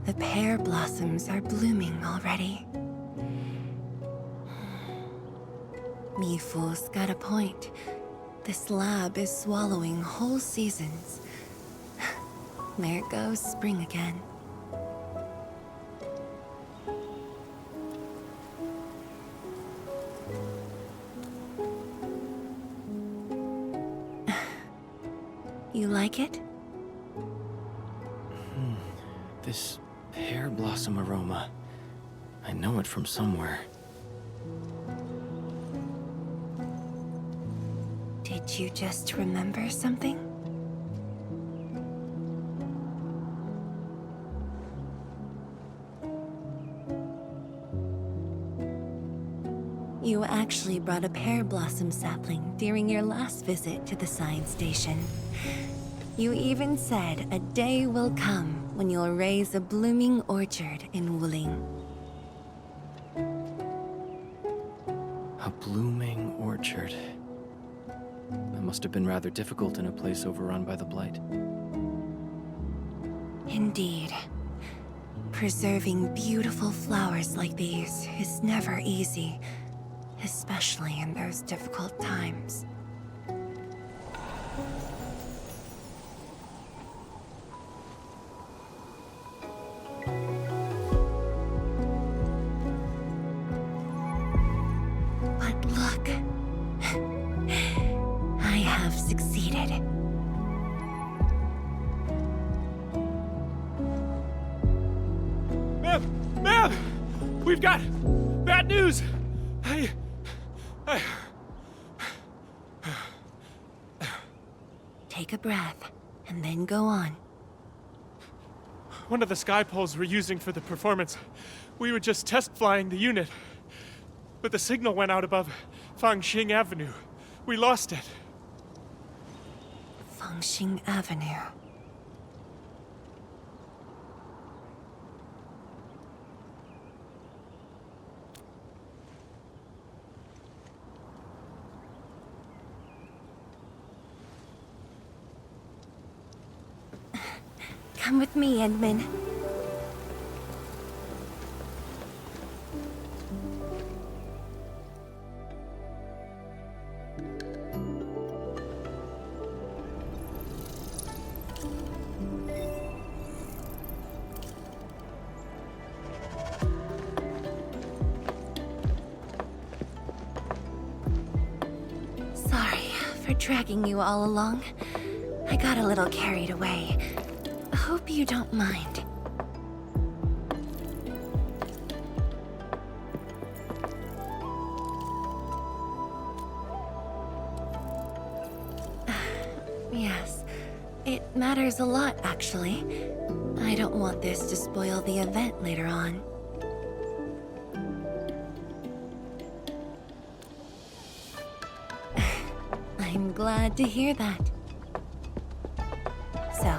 The pear blossoms are blooming already. Mifu's got a point. This lab is swallowing whole seasons. There goes spring again. You like it? This pear blossom aroma. I know it from somewhere. Did you just remember something? You actually brought a pear blossom sapling during your last visit to the science station. You even said a day will come when you'll raise a blooming orchard in Wuling. A blooming orchard. That must have been rather difficult in a place overrun by the Blight. Indeed. Preserving beautiful flowers like these is never easy, especially in those difficult times. But look, I have succeeded. Ma'am! We've got bad news! Take a breath, and then go on. one of the sky poles we're using for the performance. We were just test flying the unit. But the signal went out above Fangxing Avenue. We lost it. Fangxing Avenue. Come with me, Endman. Sorry for dragging you all along. I got a little carried away. Hope you don't mind. Yes, it matters a lot, actually. I don't want this to spoil the event later on. I'm glad to hear that. So,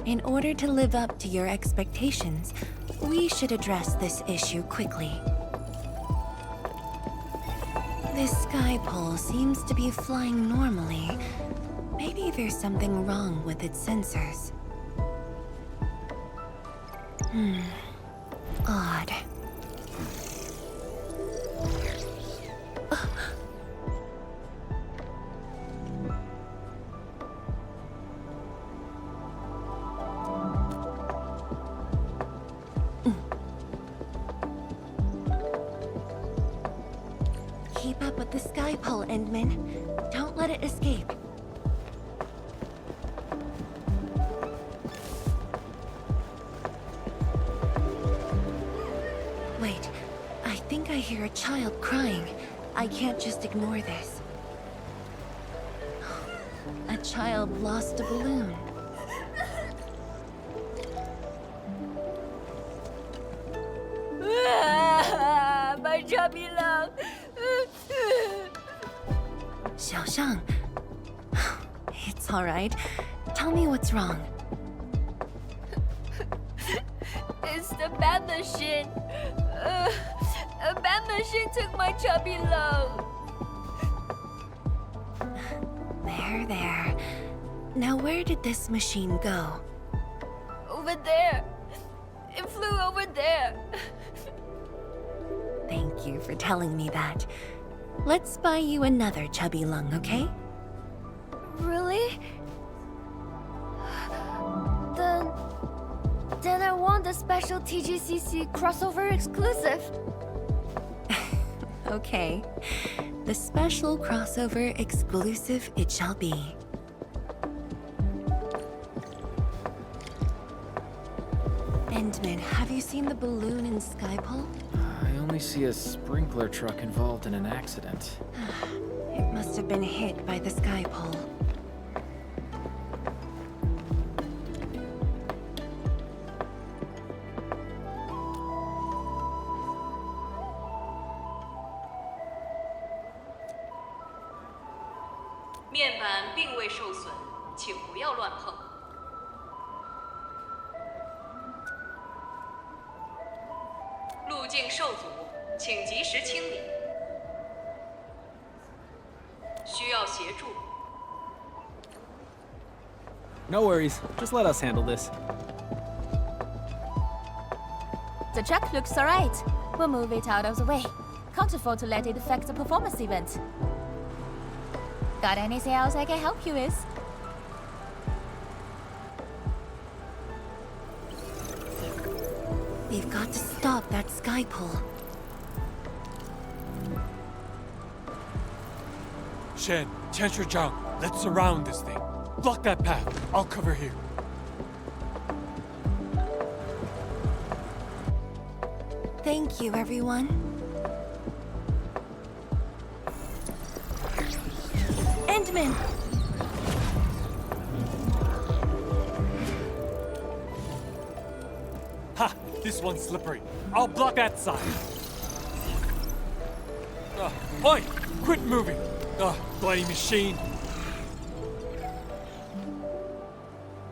in order to live up to your expectations, we should address this issue quickly. This sky pole seems to be flying normally. Maybe there's something wrong with its sensors. Odd. Keep up with the sky pole, Endman. Don't let it escape. Wait, I think I hear a child crying. I can't just ignore this. A child lost a balloon. My chubby love. Xiaoshang. It's all right. Tell me what's wrong. It's the bad machine. A bad machine took my chubby love. There. Now where did this machine go? Over there. It flew over there. Thank you for telling me that. Let's buy you another chubby lung, okay? Really? Then I want the special TGCC crossover exclusive. Okay. The special crossover exclusive it shall be. Endman, have you seen the balloon in Skypole? I only see a sprinkler truck involved in an accident. It must have been hit by the Skypole. No worries. Just let us handle this. The truck looks alright. We'll move it out of the way. Can't afford to let it affect the performance event. Got anything else I can help you with? We've got to stop that Skypole. Shen, Tianshi Zhang, let's surround this thing. Block that path. I'll cover here. Thank you, everyone. Endman! This one's slippery. I'll block that side. Oi! Quit moving! Bloody machine!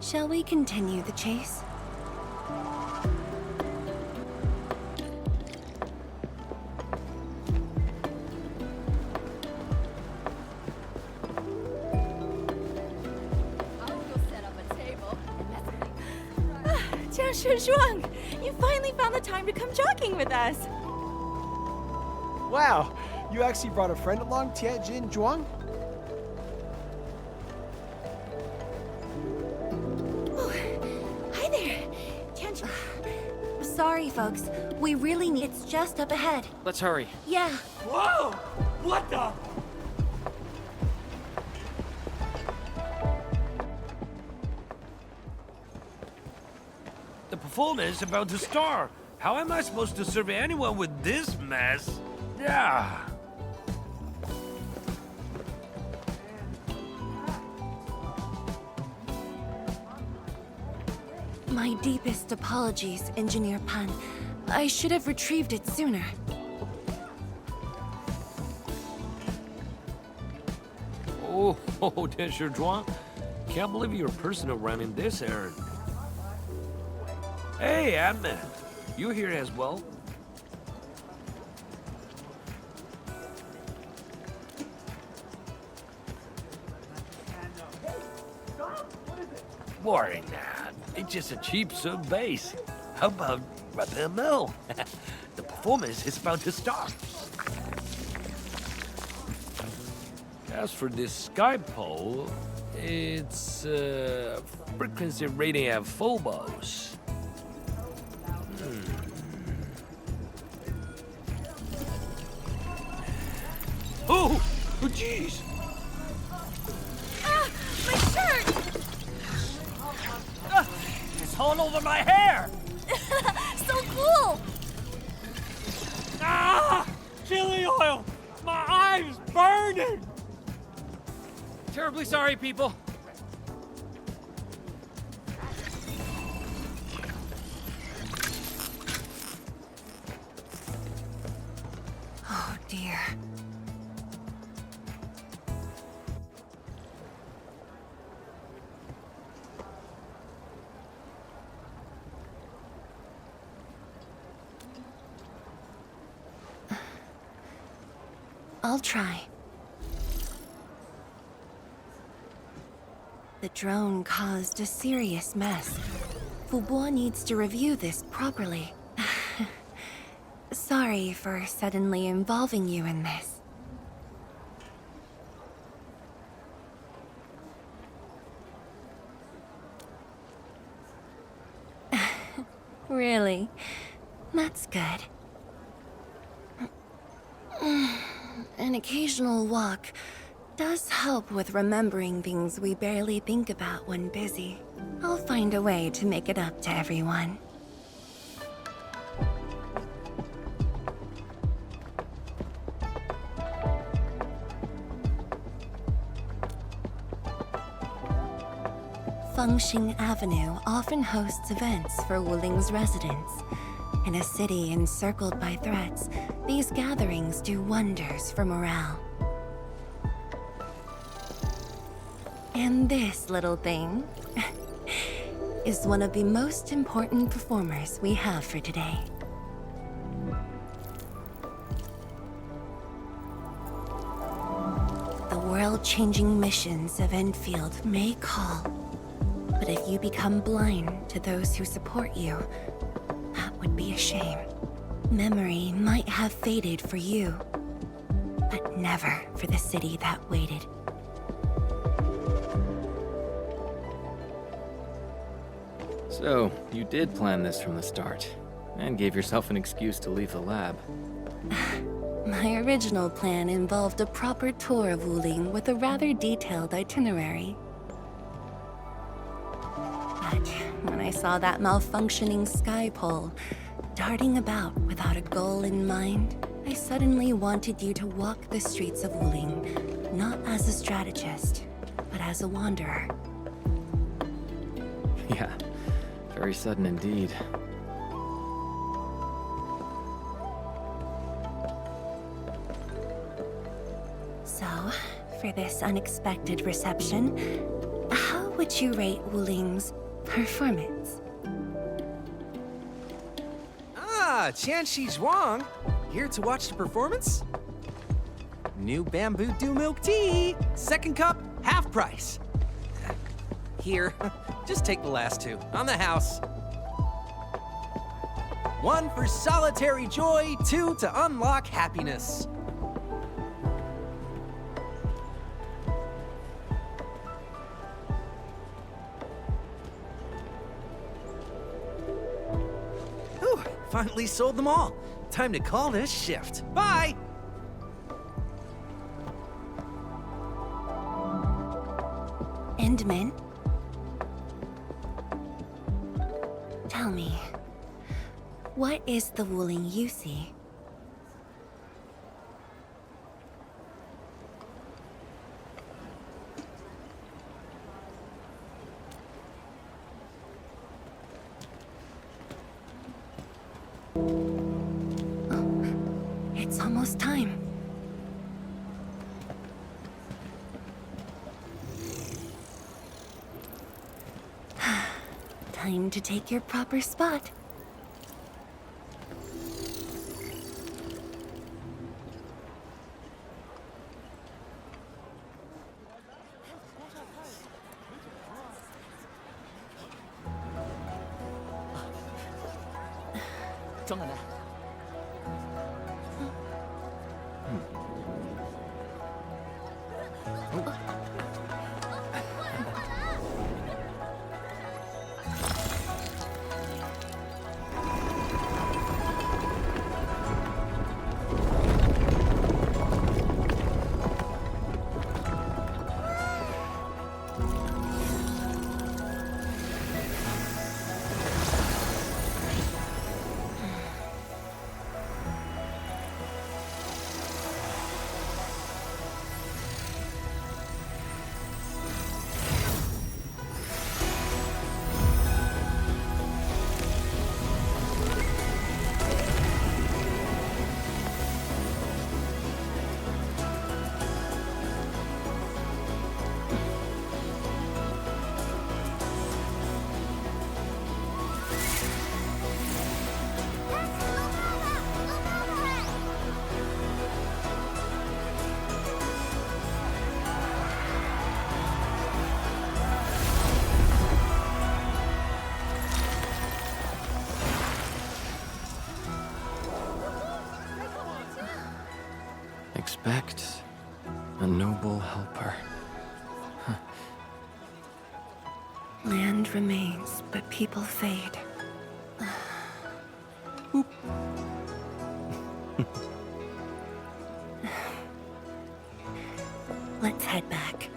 Shall we continue the chase? Tianshi Zhuang, you finally found the time to come jogging with us. Wow, you actually brought a friend along, Tianjin Zhuang? Hi there. Tianjin. Sorry, folks. We really need. It's just up ahead. Let's hurry. Yeah. Whoa! What the? The performance is about to start. How am I supposed to serve anyone with this mess? Yeah. My deepest apologies, Engineer Pan. I should have retrieved it sooner. Oh, Tianshi Zhuang. Can't believe you're personal running this errand. Hey, Admin. You here as well? Boring that. It's just a cheap sub base. How about Rapid Mill? The performance is about to start. As for this sky pole, it's frequency rating at phobos. Oh, jeez! Ah, my shirt! It's all over my hair! So cool! Ah! Chili oil! My eye's burning! Terribly sorry, people. Oh, dear. I'll try. The drone caused a serious mess. Fubo needs to review this properly. Sorry for suddenly involving you in this. Really? That's good. An occasional walk does help with remembering things we barely think about when busy. I'll find a way to make it up to everyone. Fengxing Avenue often hosts events for Wuling's residents. In a city encircled by threats, these gatherings do wonders for morale. And this little thing is one of the most important performers we have for today. The world-changing missions of Endfield may call, but if you become blind to those who support you, that would be a shame. Memory might have faded for you, but never for the city that waited. So, you did plan this from the start, and gave yourself an excuse to leave the lab. My original plan involved a proper tour of Wuling with a rather detailed itinerary. But when I saw that malfunctioning sky pole, darting about without a goal in mind, I suddenly wanted you to walk the streets of Wuling, not as a strategist, but as a wanderer. Yeah, very sudden indeed. So, for this unexpected reception, how would you rate Wuling's performance? Ah, Qianxi Zhuang. Here to watch the performance? New bamboo dew milk tea. Second cup, half price. Here, just take the last two. On the house. One for solitary joy, two to unlock happiness. Whew, finally sold them all. Time to call this shift. Bye! Endman? Tell me, what is the Wuling you see? Oh, it's almost time. Time to take your proper spot. Expect a noble helper. Land remains, but people fade. Let's head back.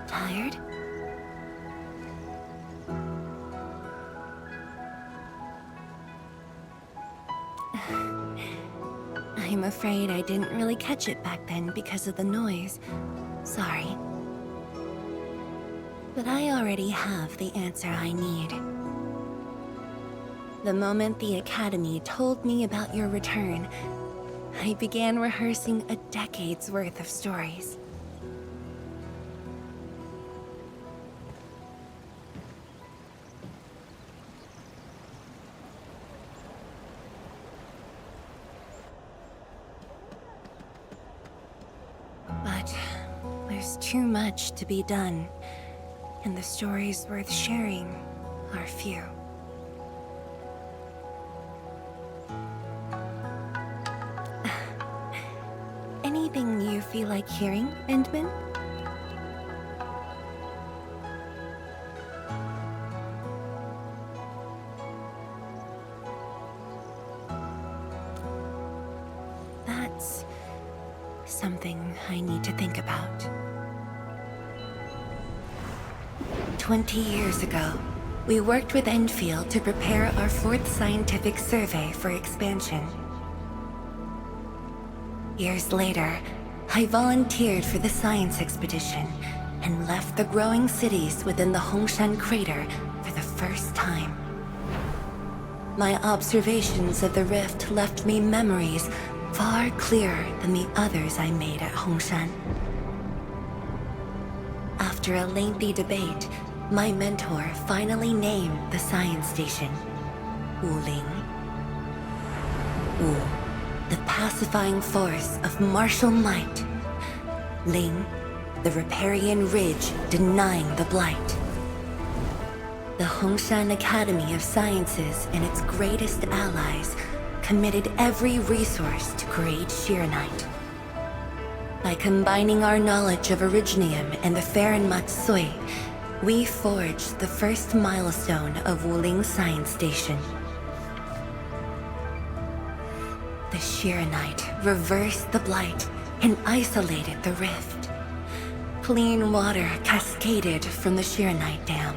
Tired? I'm afraid I didn't really catch it back then because of the noise. Sorry. But I already have the answer I need. The moment the Academy told me about your return, I began rehearsing a decade's worth of stories. But there's too much to be done, and the stories worth sharing are few. Anything you feel like hearing, Endman? That's something I need to think about. 20 years ago, we worked with Endfield to prepare our 4th scientific survey for expansion. Years later, I volunteered for the science expedition and left the growing cities within the Hongshan crater for the first time. My observations of the rift left me memories far clearer than the others I made at Hongshan. After a lengthy debate, my mentor finally named the science station Wuling. Wu, the pacifying force of martial might. Ling, the riparian ridge denying the blight. The Hongshan Academy of Sciences and its greatest allies committed every resource to create Shiranite. By combining our knowledge of Originium and the Farron Matsui, we forged the first milestone of Wuling Science Station. The Shiranite reversed the blight and isolated the rift. Clean water cascaded from the Shiranite Dam.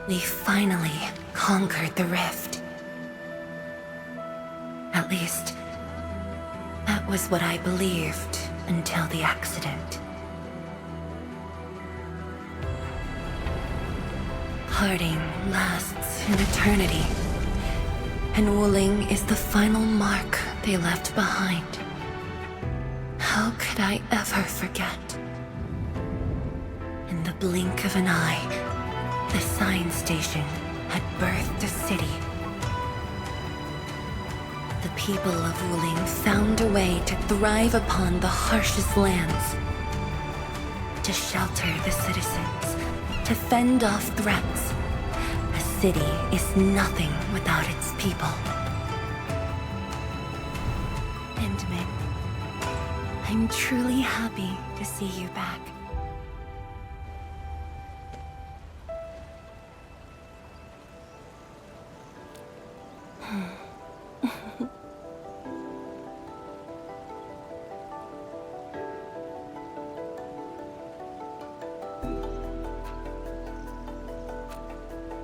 We finally conquered the rift. At least, that was what I believed until the accident. Parting lasts an eternity, and Wuling is the final mark they left behind. How could I ever forget? In the blink of an eye, the science station had birthed a city. The people of Wuling found a way to thrive upon the harshest lands, to shelter the citizens, to fend off threats. A city is nothing without its people. Endman, I'm truly happy to see you back.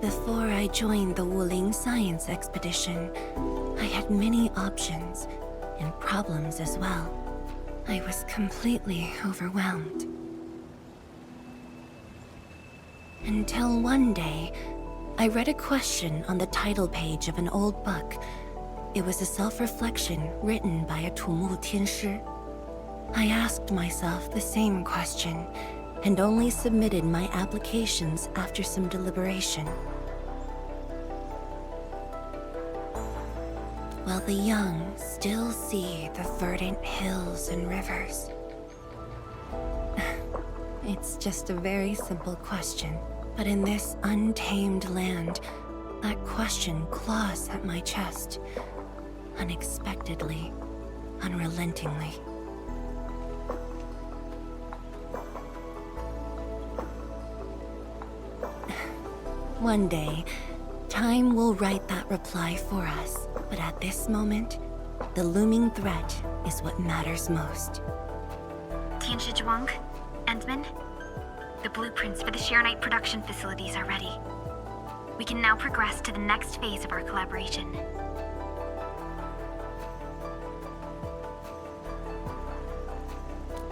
Before I joined the Wuling Science Expedition, I had many options, and problems as well. I was completely overwhelmed. Until one day, I read a question on the title page of an old book. It was a self-reflection written by a Tumu Tianshi. I asked myself the same question, and only submitted my applications after some deliberation. While the young still see the verdant hills and rivers. It's just a very simple question, but in this untamed land, that question claws at my chest, unexpectedly, unrelentingly. One day, time will write that reply for us, but at this moment, the looming threat is what matters most. Tianshi Zhuang, Endman, the blueprints for the Shiranite production facilities are ready. We can now progress to the next phase of our collaboration.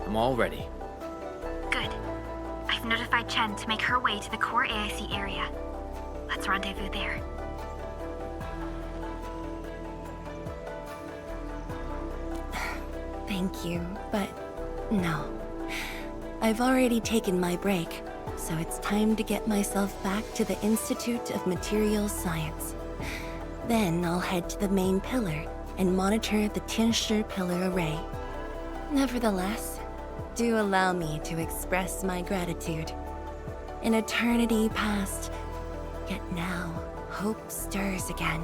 I'm all ready. Good. I've notified Chen to make her way to the core AIC area. Let's rendezvous there. Thank you, but no. I've already taken my break, so it's time to get myself back to the Institute of Materials Science. Then I'll head to the main pillar and monitor the Tianshi pillar array. Nevertheless, Do allow me to express my gratitude. An eternity past, yet now hope stirs again.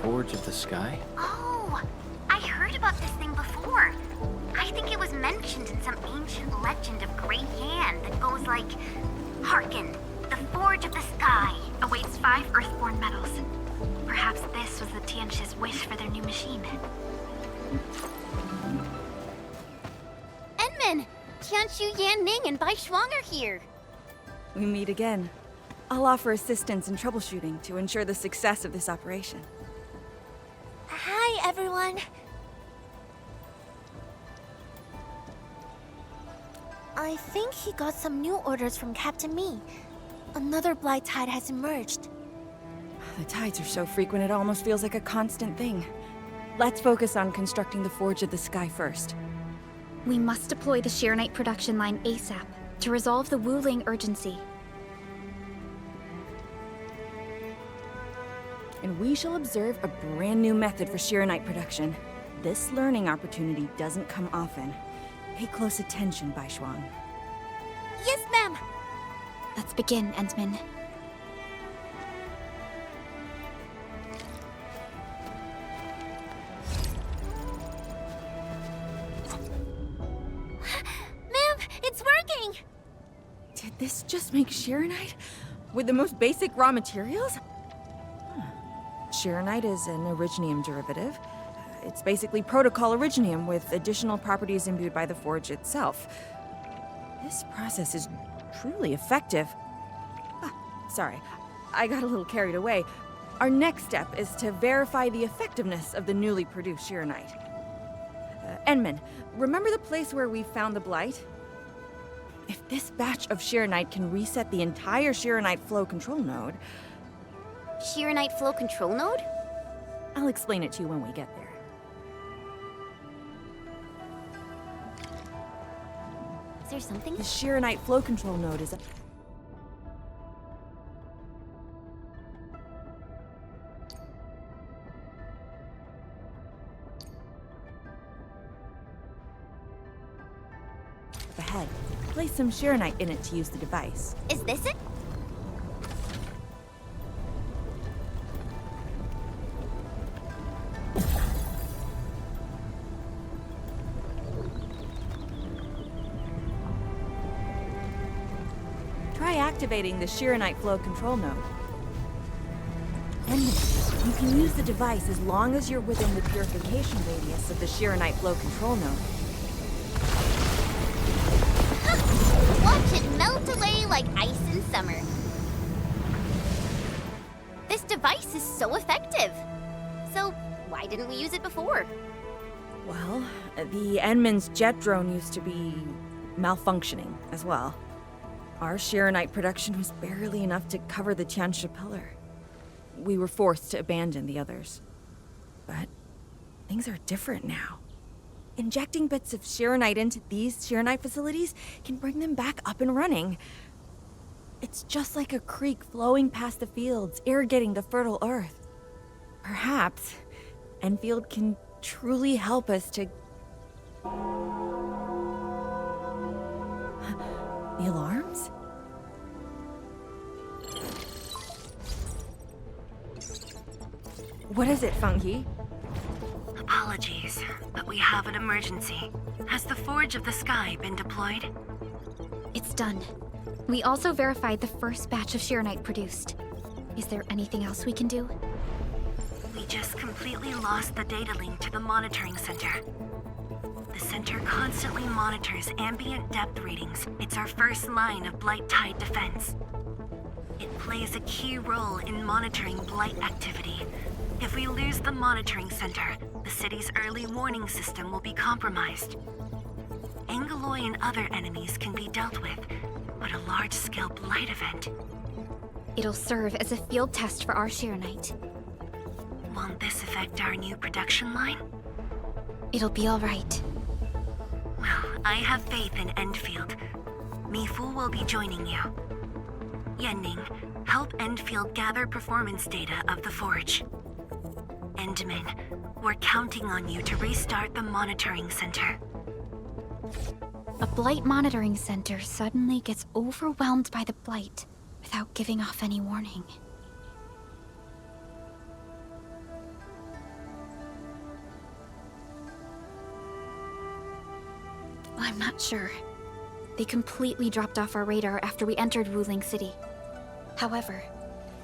Forge of the Sky? Oh, I heard about this thing before. I think it was mentioned in some ancient legend of Great Yan that goes like, Hearken, the Forge of the Sky awaits 5 Earthborn metals. Perhaps this was the Tianxi's wish for their new machine. Enman! Tianxiu, Yan Ning, and Bai Shuang are here. We meet again. I'll offer assistance in troubleshooting to ensure the success of this operation. Hi, everyone. I think he got some new orders from Captain Mi. Another blight tide has emerged. The tides are so frequent it almost feels like a constant thing. Let's focus on constructing the Forge of the Sky first. We must deploy the Sheernite production line ASAP to resolve the Wuling urgency. And we shall observe a brand new method for Sheernite production. This learning opportunity doesn't come often. Pay close attention, Bai Shuang. Yes, ma'am! Let's begin, Entman. Ma'am, it's working! Did this just make Sheernite? With the most basic raw materials? Sheernite is an originium derivative. It's basically protocol originium with additional properties imbued by the forge itself. This process is truly effective. Sorry, I got a little carried away. Our next step is to verify the effectiveness of the newly produced Sheernite. Enman, remember the place where we found the blight? If this batch of Sheernite can reset the entire Sheernite flow control node... Sheernite flow control node? I'll explain it to you when we get there. Is there something? The Sheernite flow control node is... ahead. Place some Sheernite in it to use the device. Is this it? Try activating the Sheernite flow control node. And you can use the device as long as you're within the purification radius of the Sheernite flow control node. Watch it melt away like ice in summer. This device is so effective. So, why didn't we use it before? Well, the Enman's jet drone used to be malfunctioning as well. Our Sheernite production was barely enough to cover the Tianxia pillar. We were forced to abandon the others. But things are different now. Injecting bits of Sheernite into these Sheernite facilities can bring them back up and running. It's just like a creek flowing past the fields, irrigating the fertile earth. Perhaps Enfield can truly help us to... The alarms? What is it, Fengyi? Apologies, but we have an emergency. Has the Forge of the Sky been deployed? It's done. We also verified the first batch of Sheernite produced. Is there anything else we can do? We just completely lost the data link to the monitoring center. The center constantly monitors ambient depth readings. It's our first line of blight tide defense. It plays a key role in monitoring blight activity. If we lose the monitoring center, the city's early warning system will be compromised. Angaloy and other enemies can be dealt with, but a large-scale blight event... It'll serve as a field test for our Sheernite. Won't this affect our new production line? It'll be all right. Well, I have faith in Endfield. Mi Fu will be joining you. Yenning, help Endfield gather performance data of the Forge. Endman, we're counting on you to restart the monitoring center. A Blight monitoring center suddenly gets overwhelmed by the Blight without giving off any warning. I'm not sure. They completely dropped off our radar after we entered Wuling City. However,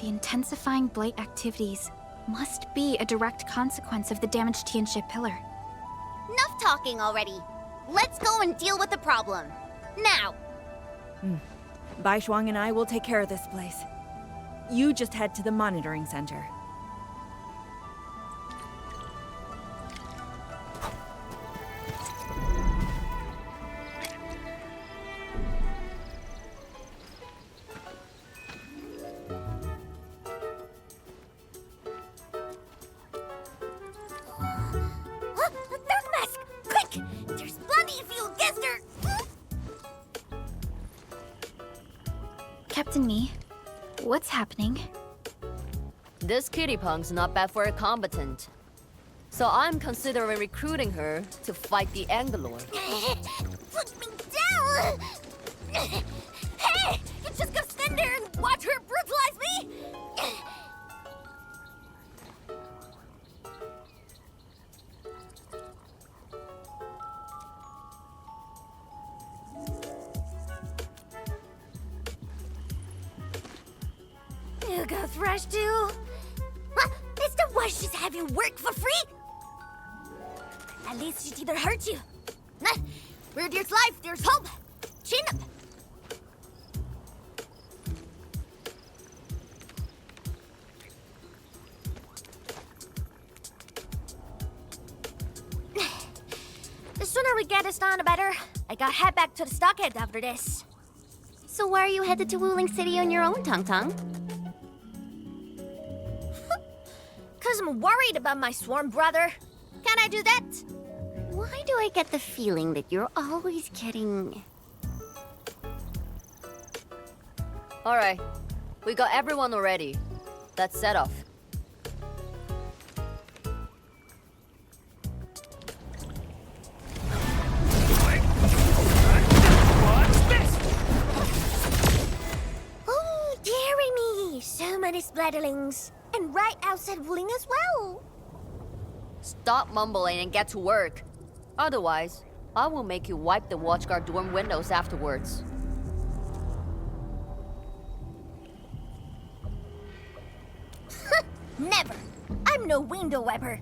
the intensifying Blight activities must be a direct consequence of the damaged Tianxia pillar. Enough talking already. Let's go and deal with the problem. Now! Bai Shuang and I will take care of this place. You just head to the monitoring center. Captain Me, what's happening? This kitty punk's not bad for a combatant. So I'm considering recruiting her to fight the Angelor. Put me down! Hey! You just gonna stand there and watch her brutalize me? You go thrash too? What? It's the way she's having work for free? At least she didn't hurt you. Where there's life, there's hope. Chin up. The sooner we get this done, the better. I gotta head back to the stockade after this. So why are you headed to Wuling City on your own, Tong Tong? 'Cause I'm worried about my swarm brother. Can I do that? Why do I get the feeling that you're always getting... Alright, we got everyone already. Let's set off. Oh, dearie me. So many splatterlings. And right outside Wuling as well. Stop mumbling and get to work. Otherwise, I will make you wipe the watchguard dorm windows afterwards. Never. I'm no window wiper.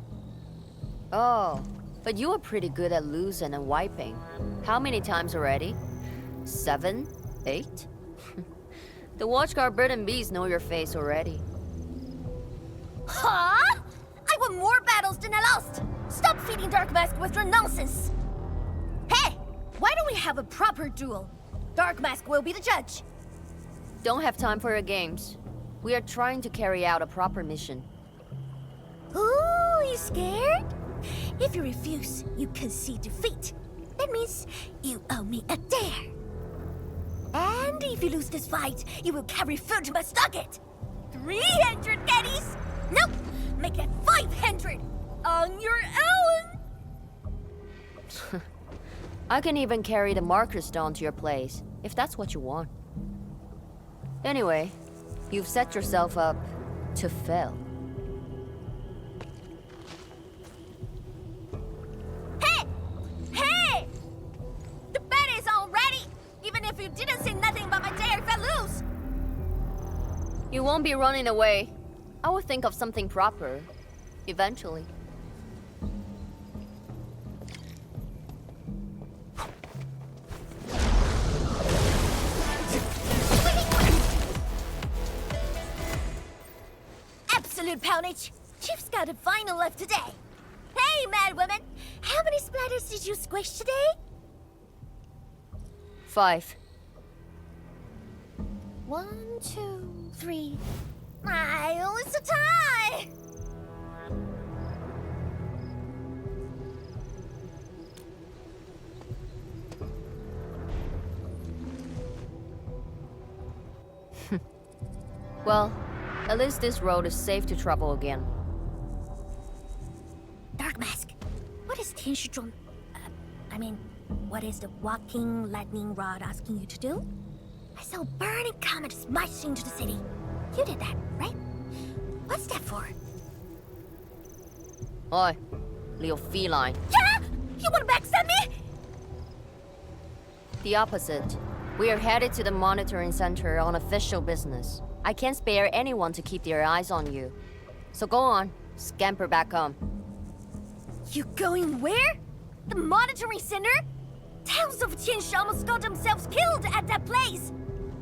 Oh, but you are pretty good at losing and wiping. How many times already? 7? 8? The watchguard bird and bees know your face already. Huh? I won more battles than I lost! Stop feeding Dark Mask with your nonsense! Hey! Why don't we have a proper duel? Dark Mask will be the judge. Don't have time for your games. We are trying to carry out a proper mission. Ooh, you scared? If you refuse, you concede defeat. That means you owe me a dare. And if you lose this fight, you will carry food to my stockade. 300 caddies? Nope! Make it 500! On your own! I can even carry the marker stone to your place, if that's what you want. Anyway, you've set yourself up to fail. Hey! Hey! The bet is all ready! Even if you didn't say nothing about my dare if I lose! You won't be running away. I will think of something proper, eventually. Absolute poundage! Chief's got a final left today. Hey, mad woman! How many splatters did you squish today? 5. 1, 2, 3. Oh, it's a tie! Well, at least this road is safe to travel again. Dark Mask, what is Tianshizhuang? What is the walking lightning rod asking you to do? I saw a burning comet smash into the city. You did that, right? What's that for? Oi, little feline. Yeah! You wanna backstab me? The opposite. We are headed to the monitoring center on official business. I can't spare anyone to keep their eyes on you. So go on, scamper back home. You going where? The monitoring center? Towns of Tianshi almost got themselves killed at that place.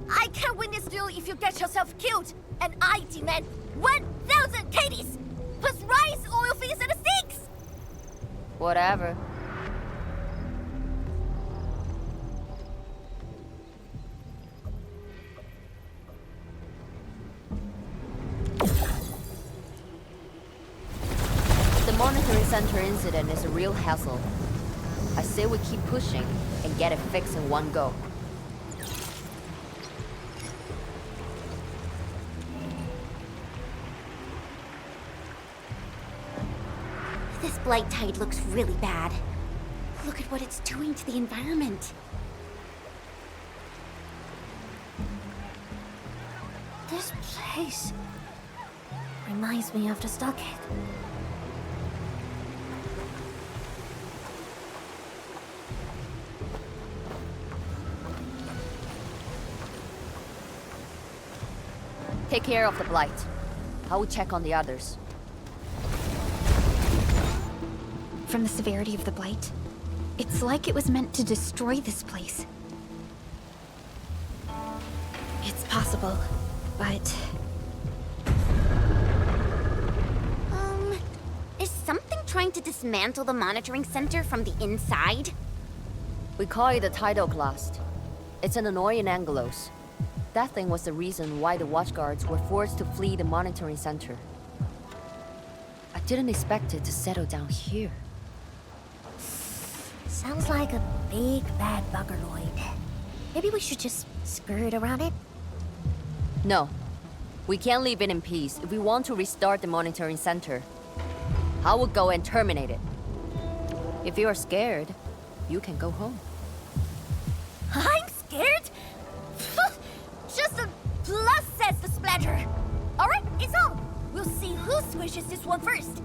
I can't win this duel if you get yourself killed. And I demand 1,000 KDs, plus rice, oil fees, and steaks. Whatever. The monitoring center incident is a real hassle. I say we keep pushing and get it fixed in one go. This blight tide looks really bad. Look at what it's doing to the environment. This place reminds me of the stockade. Take care of the blight. I will check on the others. From the severity of the blight, it's like it was meant to destroy this place. It's possible, but... Is something trying to dismantle the monitoring center from the inside? We call it the tidal blast. It's an annoying Angelos. That thing was the reason why the watchguards were forced to flee the monitoring center. I didn't expect it to settle down here. Sounds like a big bad buggerloid. Maybe we should just skirt around it? No. We can't leave it in peace if we want to restart the monitoring center. I will go and terminate it. If you are scared, you can go home. I'm scared? Just a plus, says the splatter. Alright, it's on. We'll see who swishes this one first.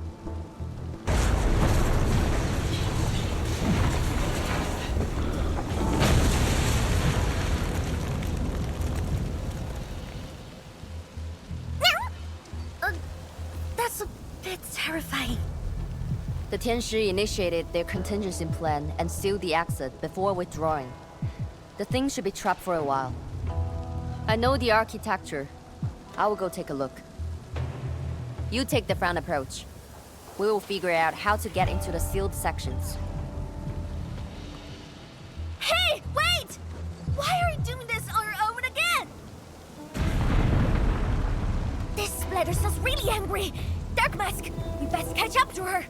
That's a bit terrifying. The Tianshi initiated their contingency plan and sealed the exit before withdrawing. The thing should be trapped for a while. I know the architecture. I will go take a look. You take the front approach. We will figure out how to get into the sealed sections. Hey, wait! Why are you doing this on your own again? This splatter sounds really angry. Dark Mask, we best catch up to her.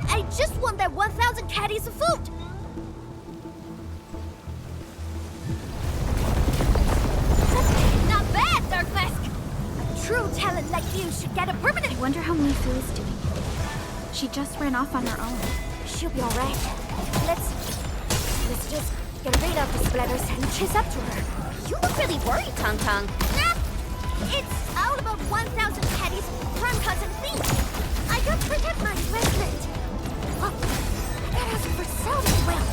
I just want that 1,000 caddies of food! Not bad, Dark Mask! A true talent like you should get a permanent... I wonder how Mifu is doing. She just ran off on her own. She'll be alright. Let's just get rid of the splatters and chase up to her. You look really worried, Tong Tong. Nah, it's all about 1,000 caddies, crime cuts and thieves. I gotta protect my investment. Oh, that has for sale as well.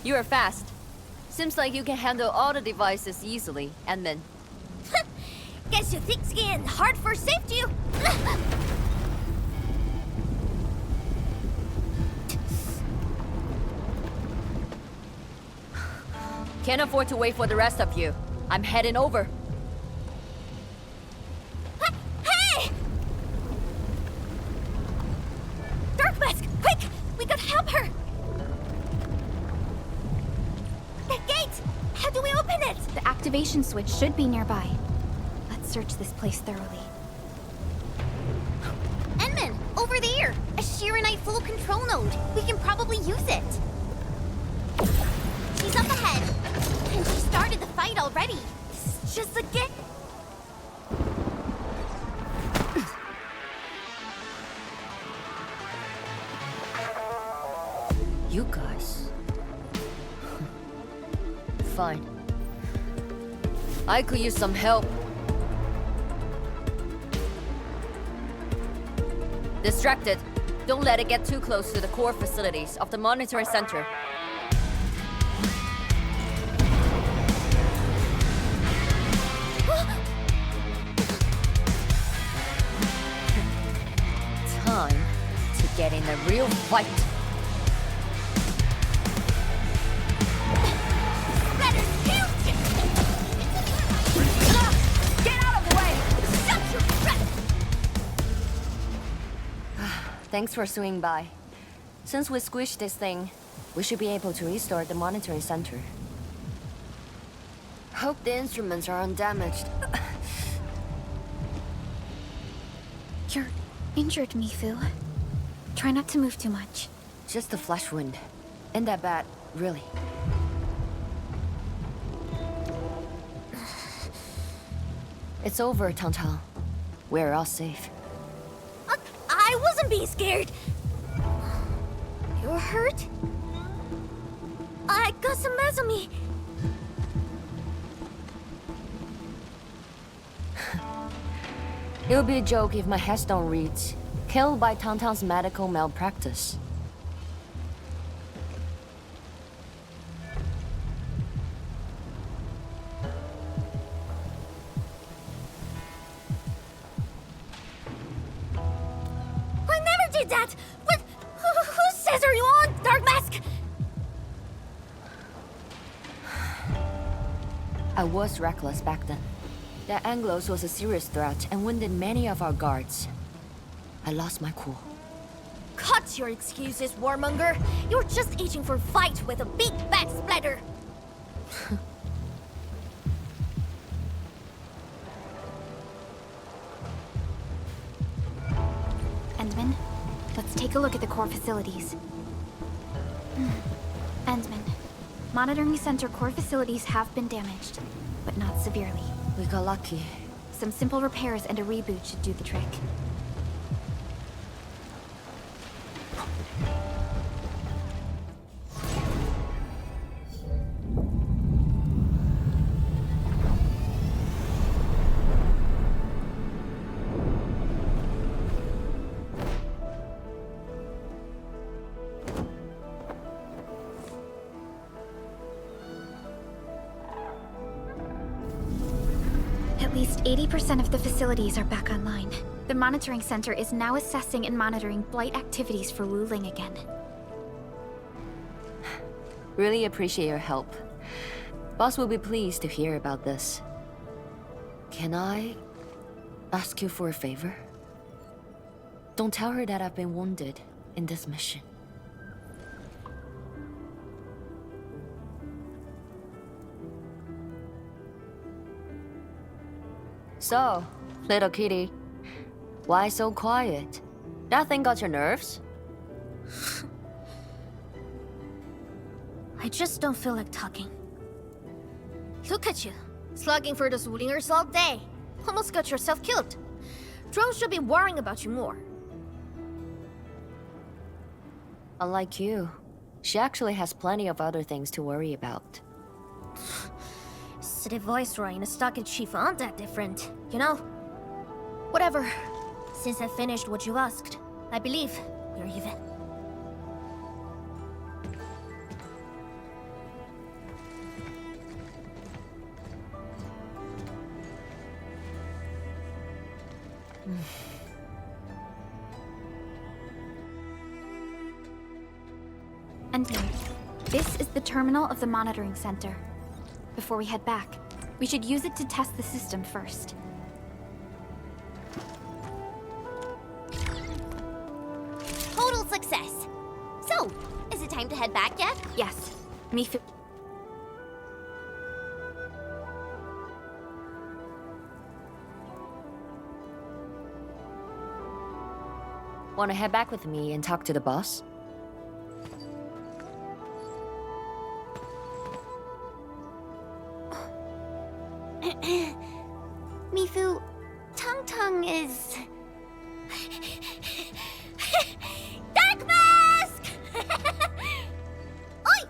You are fast. Seems like you can handle all the devices easily, and then... Guess you thick skin, hard for safety. Can't afford to wait for the rest of you. I'm heading over. Hey! Dark Mask, quick! We gotta help her! That gate! How do we open it? The activation switch should be nearby. Let's search this place thoroughly. Enman, full control node. We can probably use it. She's up ahead. And she started the fight already. This is just a get. You guys. Fine. I could use some help. Distracted. Don't let it get too close to the core facilities of the monitoring center. Time to get in a real fight. Get out of the way! Shut your trap! Thanks for swinging by. Since we squished this thing, we should be able to restart the monitoring center. Hope the instruments are undamaged. You're injured, Mifu. Try not to move too much. Just a flesh wound. Ain't that bad, really. It's over, Tantang. We're all safe. I wasn't being scared. You're hurt? I got some meds on me. It would be a joke if my headstone reads, "Killed by Tantang's medical malpractice." I never did that! What? Whose says are you on, Dark Mask? I was reckless back then. That Anglos was a serious threat and wounded many of our guards. I lost my cool. Cut your excuses, warmonger. You're just itching for a fight with a big bad splatter. Endman, let's take a look at the core facilities. Endman, monitoring center core facilities have been damaged, but not severely. We got lucky. Some simple repairs and a reboot should do the trick. At least 80% of the facilities are back online. The monitoring center is now assessing and monitoring blight activities for Wu Ling again. Really appreciate your help. Boss will be pleased to hear about this. Can I ask you for a favor? Don't tell her that I've been wounded in this mission. So, little kitty, why so quiet? That thing got your nerves? I just don't feel like talking. Look at you, slugging for those Wulingers all day. Almost got yourself killed. Drones should be worrying about you more. Unlike you, she actually has plenty of other things to worry about. City Viceroy and a stockade chief aren't that different, you know? Whatever. Since I finished what you asked, I believe we're even. And now, this is the terminal of the monitoring center. Before we head back, we should use it to test the system first. Total success. So, is it time to head back yet? Yes. Mifu. Wanna head back with me and talk to the boss? Mifu, Tung Tung is... Dark Mask! Oi!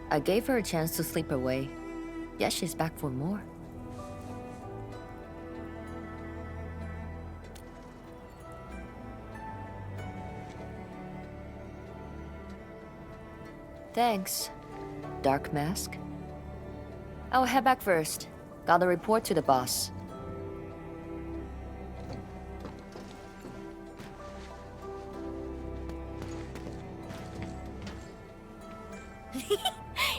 I gave her a chance to sleep away. Yes, she's back for more. Thanks, Dark Mask. I'll head back first. Gotta report to the boss.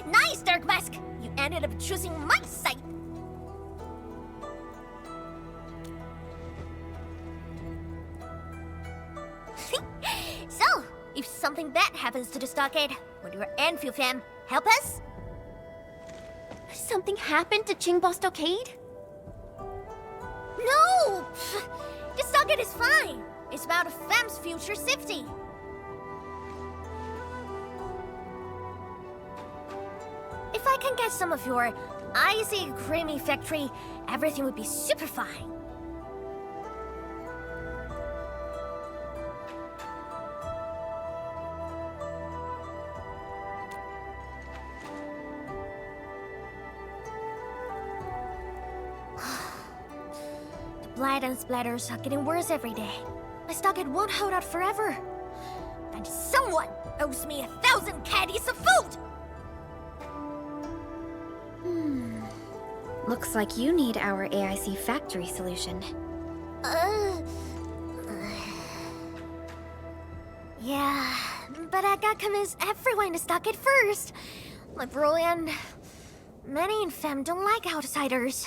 Nice, Dark Mask! You ended up choosing my side! So, if something bad happens to the stockade, would your Endfield fam help us? Something happened to Qingbo Stockade? No! The stockade is fine! It's about a fam's future safety. If I can get some of your icy creamy factory, everything would be super fine. The blight and splatters are getting worse every day. My stockade won't hold out forever. And someone owes me 1,000 caddies of food! Looks like you need our AIC factory solution. Yeah, but I gotta convince everyone to stock it first. Like Broly and many in fam don't like outsiders.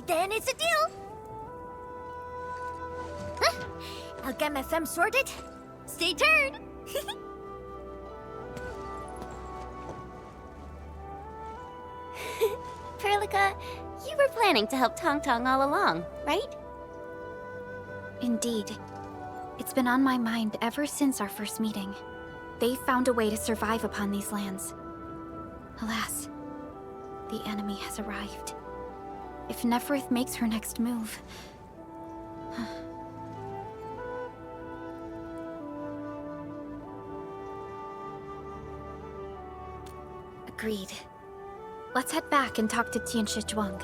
Then it's a deal. Huh? I'll get my fam sorted. Stay tuned. Perlica, you were planning to help Tong Tong all along, right? Indeed. It's been on my mind ever since our first meeting. They found a way to survive upon these lands. Alas, the enemy has arrived. If Neferith makes her next move... Agreed. Let's head back and talk to Tianshi Zhuang.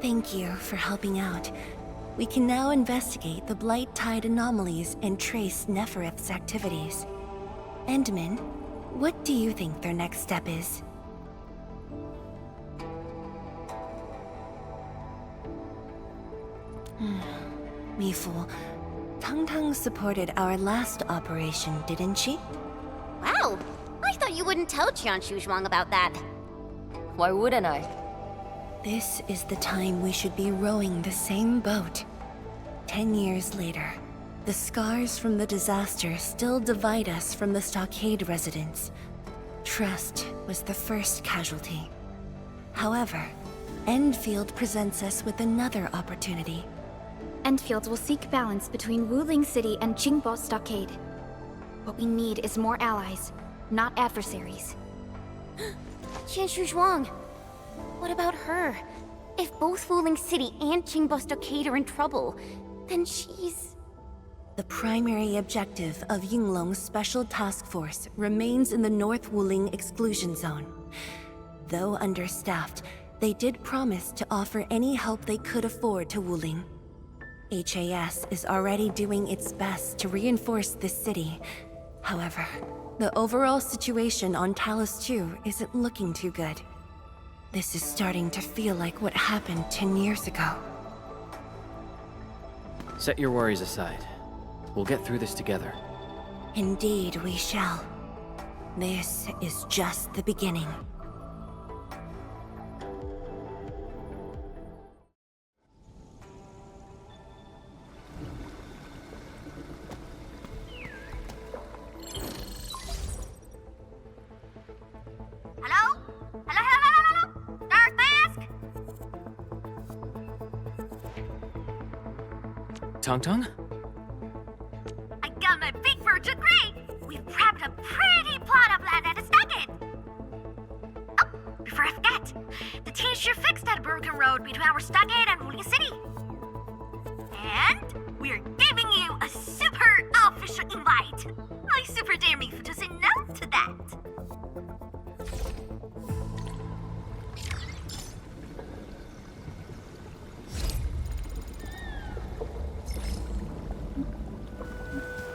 Thank you for helping out. We can now investigate the Blight Tide anomalies and trace Neferith's activities. Endman, what do you think their next step is? Mifu, Tung Tung supported our last operation, didn't she? Wow! I thought you wouldn't tell Qianshu Zhuang about that. Why wouldn't I? This is the time we should be rowing the same boat. 10 years later, the scars from the disaster still divide us from the stockade residents. Trust was the first casualty. However, Endfield presents us with another opportunity. Endfield will seek balance between Wuling City and Qingbo Stockade. What we need is more allies, not adversaries. Qianshu Zhuang, what about her? If both Wuling City and Qingbo Stockade are in trouble, then she's... The primary objective of Yinglong's Special Task Force remains in the North Wuling Exclusion Zone. Though understaffed, they did promise to offer any help they could afford to Wuling. HAS is already doing its best to reinforce this city. However, the overall situation on Talos 2 isn't looking too good. This is starting to feel like what happened 10 years ago. Set your worries aside. We'll get through this together. Indeed, we shall. This is just the beginning. Hello? Hello? Dark Mask? Tong? I got my big virgin grey! We've grabbed a pretty plot of land at the stockade! Oh, before I forget, the team sure fixed that broken road between our stockade and Wuling City. And we're giving you a super official invite! I super dare me to say no to that!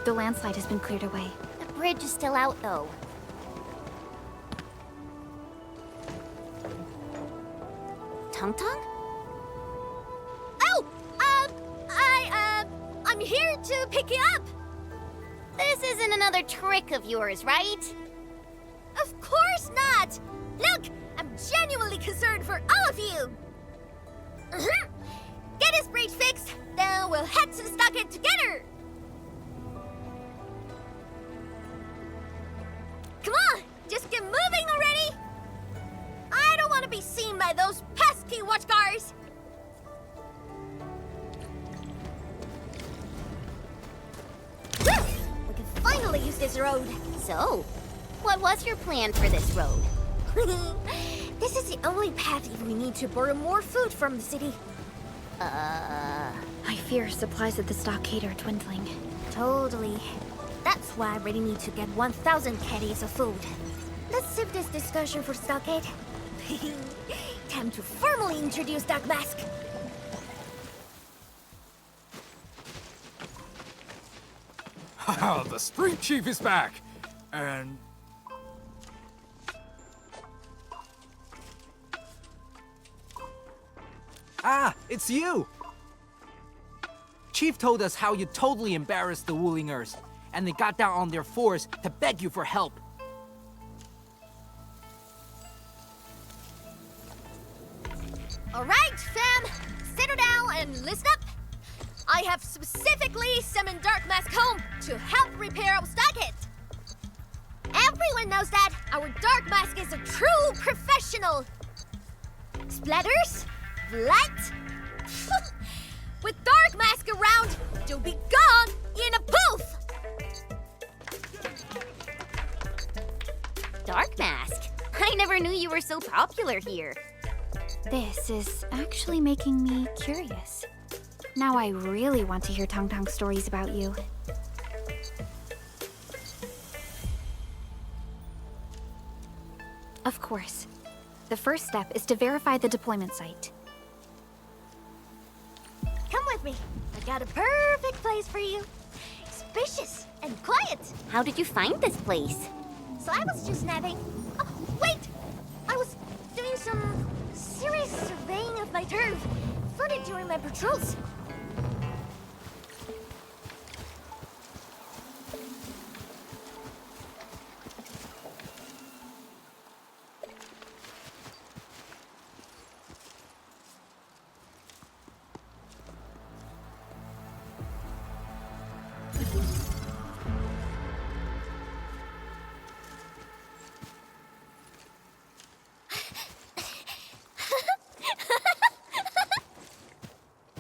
The landslide has been cleared away. The bridge is still out, though. Tung? Oh! I'm here to pick you up! This isn't another trick of yours, right? Of course not! Look, I'm genuinely concerned for all of you! Get this bridge fixed, then we'll head to the stockade together! Come on, just get moving already! I don't want to be seen by those pesky watchguards! We can finally use this road. So, what was your plan for this road? This is the only path if we need to borrow more food from the city. I fear supplies at the stockade are dwindling. Totally. That's why I really need to get 1,000 caddies of food. Let's save this discussion for stockade. Time to formally introduce Dark Mask. Haha, the street chief is back! And... Ah, it's you! Chief told us how you totally embarrassed the Wulingers, and they got down on their fours to beg you for help. Alright, fam! Settle down and listen up! I have specifically summoned Dark Mask home to help repair our stockade. Everyone knows that our Dark Mask is a true professional. Splatters? Light? With Dark Mask around, you'll be gone in a poof! Dark Mask? I never knew you were so popular here. This is actually making me curious. Now I really want to hear Tong stories about you. Of course. The first step is to verify the deployment site. Come with me. I got a perfect place for you. Spacious and quiet. How did you find this place? So I was just napping. Oh, wait! I was doing some serious surveying of my turf. Flooded during my patrols.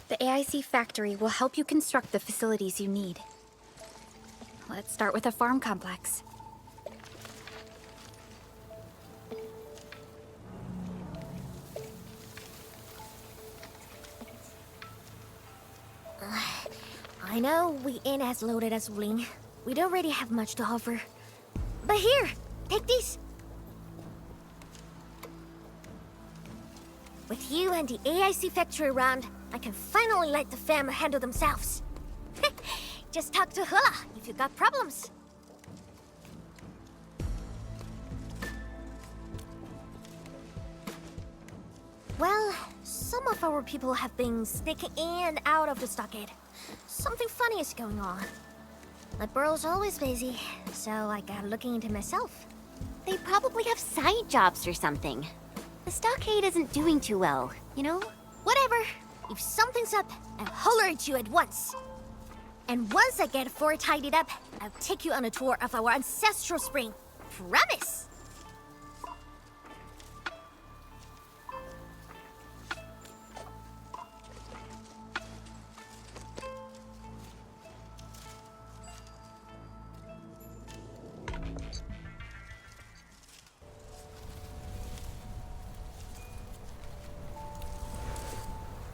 The AIC factory will help you construct the facilities you need. Let's start with a farm complex. I know we ain't as loaded as Wuling. We don't really have much to offer. But here, take these. With you and the AIC factory around, I can finally let the fam handle themselves. Just talk to Hula if you got problems. Well, some of our people have been sneaking in and out of the stockade. Something funny is going on. The burrow's always busy, so I got looking into myself. They probably have side jobs or something. The stockade isn't doing too well, you know? Whatever. If something's up, I'll holler at you at once. And once I get Fort tidied up, I'll take you on a tour of our ancestral spring. Promise!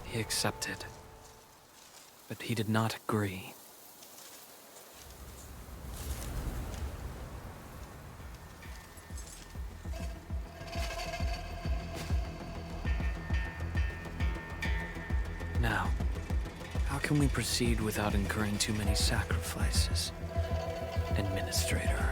He accepted, but he did not agree. Now, how can we proceed without incurring too many sacrifices, Administrator?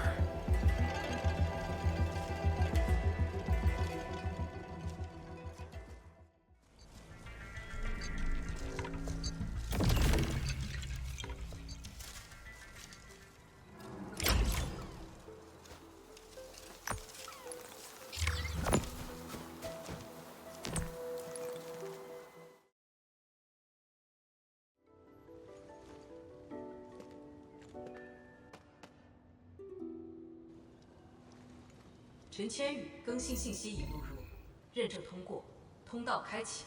陈千羽更新信息已录入，认证通过，通道开启。